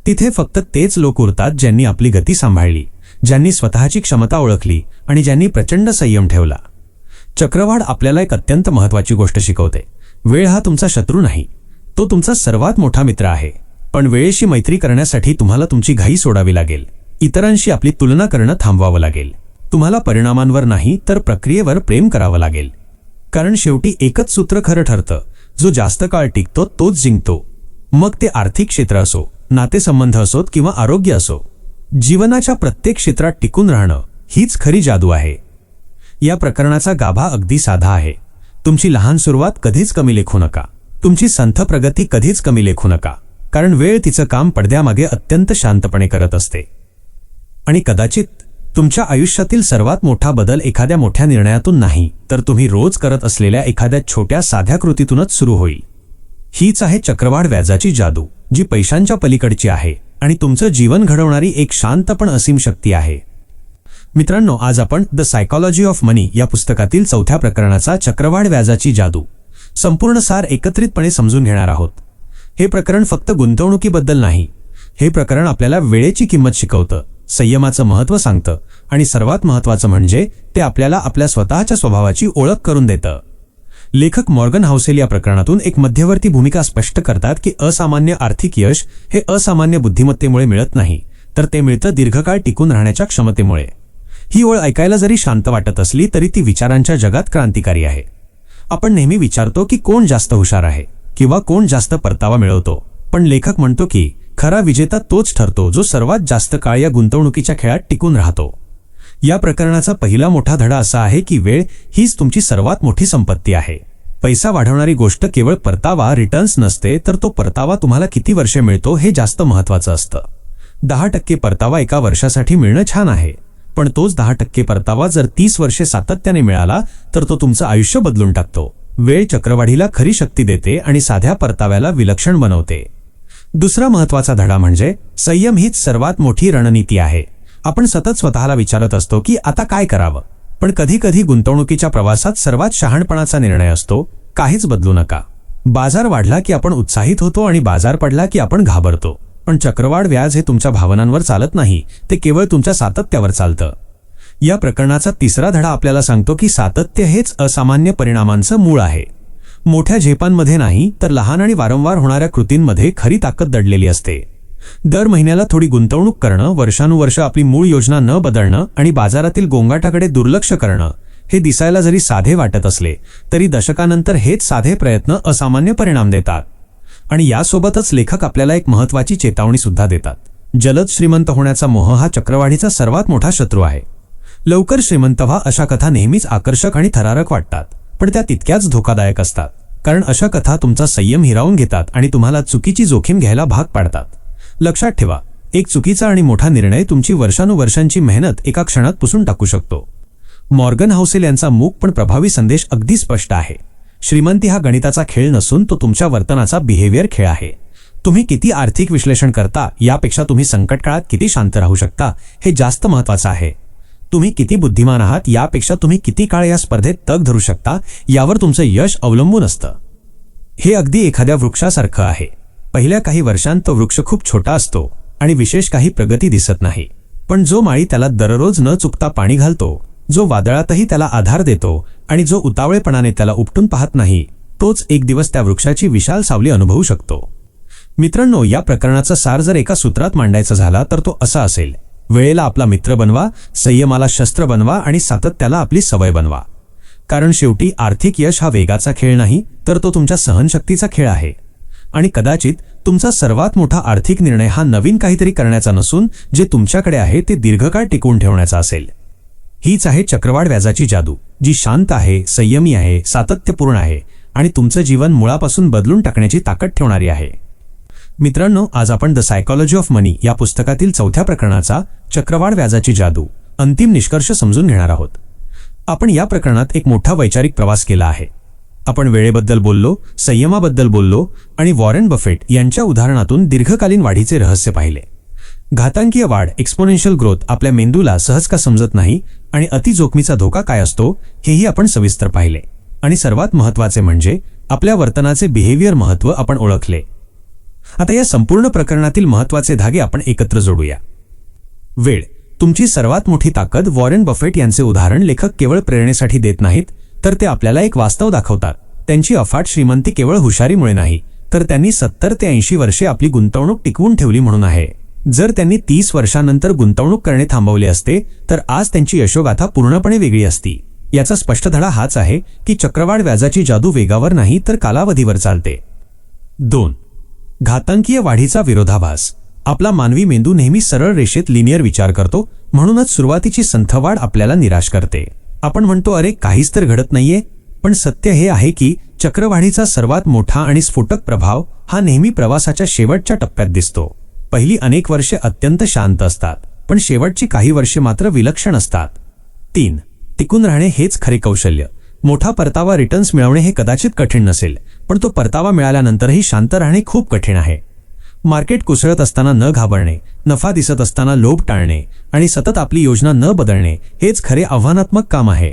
तिथे फक्त तेच लोक उरतात ज्यांनी आपली गती सांभाळली, ज्यांनी स्वतःची क्षमता ओळखली आणि ज्यांनी प्रचंड संयम ठेवला. चक्रवाढ आपल्याला एक अत्यंत महत्त्वाची गोष्ट शिकवते. वेळ हा तुमचा शत्रू नाही, तो तुमचा सर्वात मोठा मित्र आहे. पण वेळेशी मैत्री करण्यासाठी तुम्हाला तुमची घाई सोडावी लागेल, इतरांशी आपली तुलना करणं थांबवावं लागेल. तुम्हाला परिणामांवर नाही तर प्रक्रियेवर प्रेम करावं लागेल. कारण शेवटी एकच सूत्र खरं ठरतं, जो जास्त काळ टिकतो तोच जिंकतो. मग ते आर्थिक क्षेत्र असो, नातेसंबंध असोत किंवा आरोग्य असो, जीवनाच्या प्रत्येक क्षेत्रात टिकून राहणं हीच खरी जादू आहे. या प्रकरणाचा गाभा अगदी साधा आहे. तुमची लहान सुरुवात कधीच कमी लेखू नका, तुमची संथ प्रगती कधीच कमी लेखू नका. कारण वेळ तिचं काम पडद्यामागे अत्यंत शांतपणे करत असते. आणि कदाचित तुमच्या आयुष्यातील सर्वात मोठा बदल एखाद्या मोठ्या निर्णयातून नाही, तर तुम्ही रोज करत असलेल्या एखाद्या छोट्या साध्या कृतीतूनच सुरू होईल. हीच आहे चक्रवाढ व्याजाची जादू, जी पैशांच्या पलीकडची आहे आणि तुमचं जीवन घडवणारी एक शांत पण असीम शक्ती आहे. मित्रांनो, आज आपण द सायकॉलॉजी ऑफ मनी या पुस्तकातील 4थ्या प्रकरणाचा चक्रवाढ व्याजाची जादू संपूर्ण सार एकत्रितपणे समजून घेणार आहोत. हे प्रकरण फक्त गुंतवणुकीबद्दल नाही, हे प्रकरण आपल्याला वेळेची किंमत शिकवतं, संयमाचं महत्त्व सांगतं आणि सर्वात महत्त्वाचं म्हणजे ते आपल्याला आपल्या स्वतःच्या स्वभावाची ओळख करून देतं. लेखक मॉर्गन हाऊसेल या प्रकरणातून एक मध्यवर्ती भूमिका स्पष्ट करतात की असामान्य आर्थिक यश हे असामान्य बुद्धिमत्तेमुळे मिळत नाही, तर ते मिळतं दीर्घकाळ टिकून राहण्याच्या क्षमतेमुळे. ही ओळ ऐकायला जरी शांत वाटत असली तरी ती विचारांच्या जगात क्रांतिकारी आहे. आपण नेहमी विचारतो की कोण जास्त हुशार आहे किंवा कोण जास्त परतावा मिळवतो, पण लेखक म्हणतो की खरा विजेता तोच ठरतो जो सर्वात जास्त काळ या गुंतवणुकीच्या खेळात टिकून राहतो. या प्रकरणाचा पहिला मोठा धडा असा आहे की वेळ हीच तुमची सर्वात मोठी संपत्ती आहे. पैसा वाढवणारी गोष्ट केवळ परतावा, रिटर्न्स नसते, तर तो परतावा तुम्हाला किती वर्षे मिळतो हे जास्त महत्त्वाचं असतं. 10% परतावा एका वर्षासाठी मिळणं छान आहे, पण तोच 10% परतावा जर 30 वर्षे सातत्याने मिळाला तर तो तुमचं आयुष्य बदलून टाकतो. वेळ चक्रवाढीला खरी शक्ती देते आणि साध्या परताव्याला विलक्षण बनवते. दुसरा महत्त्वाचा धडा म्हणजे संयम हीच सर्वात मोठी रणनीती आहे. आपण सतत स्वतःला विचारत असतो की आता काय करावं, पण कधी गुंतवणुकीच्या प्रवासात सर्वात शहाणपणाचा निर्णय असतो, काहीच बदलू नका. बाजार वाढला की आपण उत्साहित होतो आणि बाजार पडला की आपण घाबरतो. पण चक्रवाढ व्याज हे तुमच्या भावनांवर चालत नाही, ते केवळ तुमच्या सातत्यावर चालतं. या प्रकरणाचा तिसरा धडा आपल्याला सांगतो की सातत्य हेच असामान्य परिणामांचं मूळ आहे. मोठ्या झेपांमध्ये नाही, तर लहान आणि वारंवार होणाऱ्या कृतींमध्ये खरी ताकद दडलेली असते. दर महिन्याला थोडी गुंतवणूक करणं, वर्षानुवर्ष आपली मूळ योजना न बदलणं आणि बाजारातील गोंगाटाकडे दुर्लक्ष करणं, हे दिसायला जरी साधे वाटत असले तरी दशकानंतर हेच साधे प्रयत्न असामान्य परिणाम देतात. आणि यासोबतच लेखक आपल्याला एक महत्त्वाची चेतावणी सुद्धा देतात. जलद श्रीमंत होण्याचा मोह हा चक्रवाढीचा सर्वात मोठा शत्रू आहे. लवकर श्रीमंत व्हा अशा कथा नेहमीच आकर्षक आणि थरारक वाटतात, पण त्या तितक्याच धोकादायक असतात. कारण अशा कथा तुमचा संयम हिरावून घेतात आणि तुम्हाला चुकीची जोखीम घ्यायला भाग पाडतात. लक्षात ठेवा, एक चुकीचा आणि मोठा निर्णय तुमची वर्षानुवर्षांची मेहनत एका क्षणात पुसून टाकू शकतो. मॉर्गन हाऊसेल यांचा मूक पण प्रभावी संदेश अगदी स्पष्ट आहे. श्रीमंती हा गणिताचा खेळ नसून तो तुमच्या वर्तनाचा बिहेवियर खेळ आहे. तुम्ही किती आर्थिक विश्लेषण करता यापेक्षा तुम्ही संकट काळात किती शांत राहू शकता हे जास्त महत्त्वाचं आहे. तुम्ही किती बुद्धिमान आहात यापेक्षा तुम्ही किती काळ या स्पर्धेत तग धरू शकता यावर तुमचं यश अवलंबून असतं. हे अगदी एखाद्या वृक्षासारखं आहे. पहिल्या काही वर्षांत तो वृक्ष खूप छोटा असतो आणि विशेष काही प्रगती दिसत नाही, पण जो माळी त्याला दररोज न चुकता पाणी घालतो, जो वादळातही त्याला आधार देतो आणि जो उतावळेपणाने त्याला उपटून पाहत नाही, तोच एक दिवस त्या वृक्षाची विशाल सावली अनुभवू शकतो. मित्रांनो, या प्रकरणाचा सार जर एका सूत्रात मांडायचा झाला तर तो असा असेल: वेळेला आपला मित्र बनवा, संयमाला शस्त्र बनवा आणि सातत्याला आपली सवय बनवा. कारण शेवटी आर्थिक यश हा वेगाचा खेळ नाही, तर तो तुमच्या सहनशक्तीचा खेळ आहे. आणि कदाचित तुमचा सर्वात मोठा आर्थिक निर्णय हा नवीन काहीतरी करण्याचा नसून जे तुमच्याकडे आहे ते दीर्घकाळ टिकवून ठेवण्याचा असेल. हीच आहे चक्रवाढ व्याजाची जादू, जी शांत आहे, संयमी आहे, सातत्यपूर्ण आहे आणि तुमचं जीवन मुळापासून बदलून टाकण्याची ताकद ठेवणारी आहे. मित्रांनो, आज आपण द सायकॉलॉजी ऑफ मनी या पुस्तकातील 4थ्या प्रकरणाचा चक्रवाढ व्याजाची जादू अंतिम निष्कर्ष समजून घेणार आहोत. आपण या प्रकरणात एक मोठा वैचारिक प्रवास केला आहे. आपण वेळेबद्दल बोललो, संयमाबद्दल बोललो आणि वॉरेन बफेट यांच्या उदाहरणातून दीर्घकालीन वाढीचे रहस्य पाहिले. घातांकीय वाढ, एक्सपोनेन्शियल ग्रोथ आपल्या मेंदूला सहज का समजत नाही आणि अतिजोखमीचा धोका काय असतो हेही आपण सविस्तर पाहिले. आणि सर्वात महत्त्वाचे म्हणजे आपल्या वर्तनाचे बिहेवियर महत्त्व आपण ओळखले. आता या संपूर्ण प्रकरणातील महत्त्वाचे धागे आपण एकत्र जोडूया. वेळ, तुमची सर्वात मोठी ताकद. वॉरेन बफेट यांचे उदाहरण लेखक केवळ प्रेरणेसाठी देत नाहीत, तर ते आपल्याला एक वास्तव दाखवतात. त्यांची अफाट श्रीमंती केवळ हुशारीमुळे नाही, तर त्यांनी 70 ते 80 वर्षे आपली गुंतवणूक टिकवून ठेवली म्हणून आहे. जर त्यांनी 30 वर्षांनंतर गुंतवणूक करणे थांबवले असते तर आज त्यांची यशोगाथा पूर्णपणे वेगळी असती. याचा स्पष्ट धडा हाच आहे की चक्रवाढ व्याजाची जादू वेगावर नाही तर कालावधीवर चालते. 2. घातांकीय वाढीचा विरोधाभास. आपला मानवी मेंदू नेहमी सरळ रेषेत लिनियर विचार करतो, म्हणूनच सुरुवातीची संथ वाढ आपल्याला निराश करते. आपण म्हणतो, अरे काहीच तर घडत नाहीये. पण सत्य हे आहे की चक्रवाढीचा सर्वात मोठा आणि स्फोटक प्रभाव हा नेहमी प्रवासाच्या शेवटच्या टप्प्यात दिसतो. पहिली अनेक वर्षे अत्यंत शांत असतात, पण शेवटची काही वर्षे मात्र विलक्षण असतात. 3. टिकून राहणे हेच खरे कौशल्य. मोठा परतावा रिटर्न्स मिळवणे हे कदाचित कठीण नसेल, पण तो परतावा मिळाल्यानंतरही शांत राहणे खूप कठीण आहे. मार्केट कोसळत असताना न घाबरणे, नफा दिसत असताना लोभ टाळणे आणि सतत आपली योजना न बदलणे हेच खरे आव्हानात्मक काम आहे.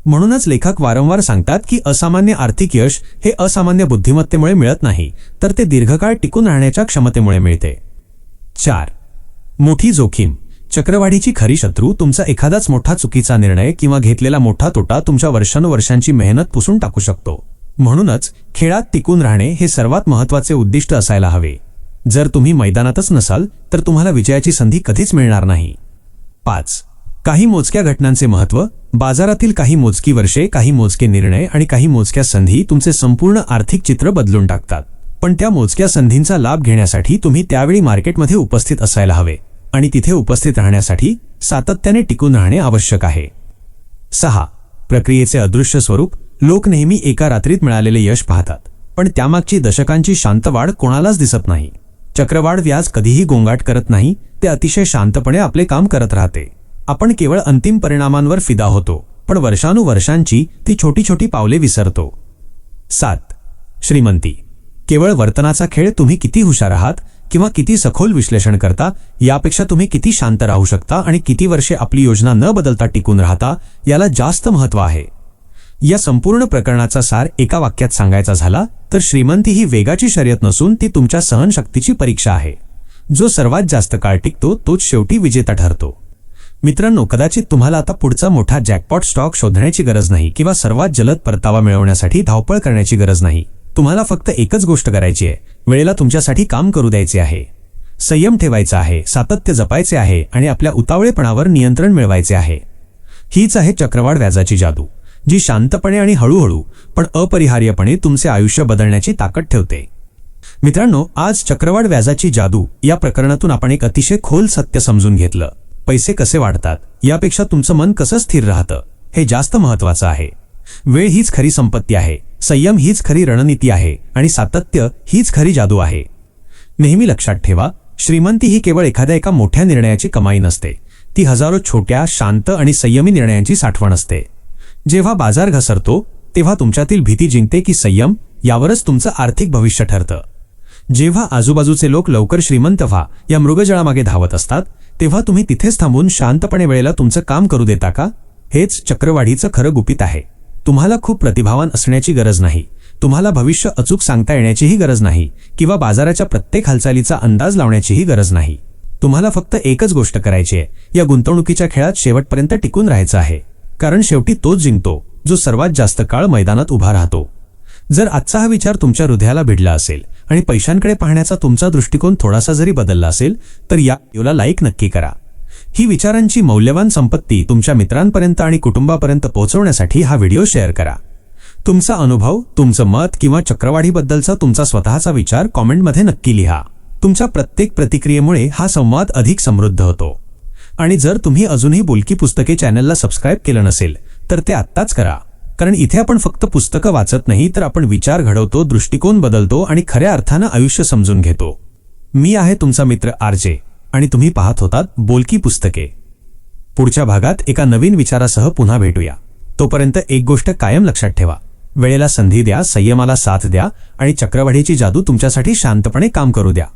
म्हणूनच लेखक वारंवार सांगतात की असामान्य आर्थिक यश हे असामान्य बुद्धिमत्तेमुळे मिळत नाही, तर ते दीर्घकाळ टिकून राहण्याच्या क्षमतेमुळे मिळते. 4. मोठी जोखीम. चक्रवाढीची खरी शत्रू तुमचा एखादाच मोठा चुकीचा निर्णय किंवा घेतलेला मोठा तोटा तुमच्या वर्षानुवर्षांची मेहनत पुसून टाकू शकतो. म्हणूनच खेळात टिकून राहणे हे सर्वात महत्त्वाचे उद्दिष्ट असायला हवे. जर तुम्ही मैदानातच नसाल तर तुम्हाला विजयाची संधी कधीच मिळणार नाही. 5. काही मोजक्या घटनांचे महत्त्व. बाजारातील काही मोजकी वर्षे, काही मोजके निर्णय आणि काही मोजक्या संधी तुमचे संपूर्ण आर्थिक चित्र बदलून टाकतात. पण त्या मोजक्या संधींचा लाभ घेण्यासाठी तुम्ही त्यावेळी मार्केटमध्ये उपस्थित असायला हवे आणि तिथे उपस्थित राहण्यासाठी सातत्याने टिकून राहणे आवश्यक आहे. 6. प्रक्रियेचे अदृश्य स्वरूप. लोक नेहमी एका रात्रीत मिळालेले यश पाहतात, पण त्यामागची दशकांची शांत वाढ कोणालाच दिसत नाही. चक्रवाढ व्याज कधीही गोंगाट करत नाही, ते अतिशय शांतपणे आपले काम करत राहते. आपण केवळ अंतिम परिणामांवर फिदा होतो, पण वर्षानुवर्षांची ती छोटी छोटी पावले विसरतो. 7. श्रीमंती. केवळ वर्तनाचा खेळ. तुम्ही किती हुशार आहात किंवा किती सखोल विश्लेषण करता यापेक्षा तुम्ही किती शांत राहू शकता आणि किती वर्षे आपली योजना न बदलता टिकून राहता याला जास्त महत्त्व आहे. या संपूर्ण प्रकरणाचा सार एका वाक्यात सांगायचा झाला तर श्रीमंती ही वेगाची शर्यत नसून ती तुमच्या सहनशक्तीची परीक्षा आहे. जो सर्वात जास्त काळ टिकतो तोच शेवटी विजेता ठरतो. मित्रांनो, कदाचित तुम्हाला आता पुढचा मोठा जॅकपॉट स्टॉक शोधण्याची गरज नाही किंवा सर्वात जलद परतावा मिळवण्यासाठी धावपळ करण्याची गरज नाही. तुम्हाला फक्त एकच गोष्ट करायची आहे. वेळेला तुमच्यासाठी काम करू द्यायचे आहे, संयम ठेवायचा आहे, सातत्य जपायचे आहे आणि आपल्या उतावळेपणावर नियंत्रण मिळवायचे आहे. हीच आहे चक्रवाढ व्याजाची जादू, जी शांतपणे आणि हळूहळू पण अपरिहार्यपणे तुमचे आयुष्य बदलण्याची ताकद ठेवते. मित्रांनो, आज चक्रवाढ व्याजाची जादू या प्रकरणातून आपण एक अतिशय खोल सत्य समजून घेतलं. पैसे कसे वाढतात यापेक्षा तुमचं मन कसं स्थिर राहतं हे जास्त महत्त्वाचं आहे. वेळ हीच खरी संपत्ती आहे, संयम हीच खरी रणनीती आहे आणि सातत्य हीच खरी जादू आहे. नेहमी लक्षात ठेवा, श्रीमंती ही केवळ एका मोठ्या निर्णयाची कमाई नसते, ती हजारो छोट्या, शांत आणि संयमी निर्णयांची साठवण असते. जेव्हा बाजार घसरतो तेव्हा तुमच्यातील भीती जिंकते की संयम यावरच तुमचं आर्थिक भविष्य ठरतं. जेव्हा आजूबाजूचे लोक लवकर श्रीमंत व्हा या मृगजळामागे धावत असतात तेव्हा तुम्ही तिथेच थांबून शांतपणे वेळेला तुमचं काम करू देता का? हेच चक्रवाढीचं खरं गुपित आहे. तुम्हाला खूप प्रतिभावान असण्याची गरज नाही, तुम्हाला भविष्य अचूक सांगता येण्याचीही गरज नाही किंवा बाजाराच्या प्रत्येक हालचालीचा अंदाज लावण्याचीही गरज नाही. तुम्हाला फक्त एकच गोष्ट करायची आहे, या गुंतवणुकीच्या खेळात शेवटपर्यंत टिकून राहायचं आहे, कारण शेवटी तोच जिंकतो जो सर्वात जास्त काळ मैदानात उभा राहतो. जर आजचा हा विचार तुमच्या हृदयाला भिडला असेल आणि पैशांकडे पाहण्याचा तुमचा दृष्टिकोन थोडासा जरी बदलला असेल तर या व्हिडिओला लाईक नक्की करा. ही विचारांची मौल्यवान संपत्ती तुमच्या मित्रांपर्यंत आणि कुटुंबापर्यंत पोहोचवण्यासाठी हा व्हिडिओ शेअर करा. तुमचा अनुभव, तुमचं मत किंवा चक्रवाढीबद्दलचा तुमचा स्वतःचा विचार कॉमेंटमध्ये नक्की लिहा. तुमच्या प्रत्येक प्रतिक्रियेमुळे हा संवाद अधिक समृद्ध होतो. आणि जर तुम्ही अजूनही बोलकी पुस्तके चॅनलला सबस्क्राईब केलं नसेल तर ते आत्ताच करा, कारण इथे आपण फक्त पुस्तकं वाचत नाही तर आपण विचार घडवतो, दृष्टिकोन बदलतो आणि खऱ्या अर्थानं आयुष्य समजून घेतो. मी आहे तुमचा मित्र आरजे आणि तुम्ही पाहत होतात बोलकी पुस्तके. पुढच्या भागात एका नवीन विचारासह पुन्हा भेटूया. तोपर्यंत एक गोष्ट कायम लक्षात ठेवा, वेळेला संधी द्या, संयमाला साथ द्या आणि चक्रवाढीची जादू तुमच्यासाठी शांतपणे काम करू द्या.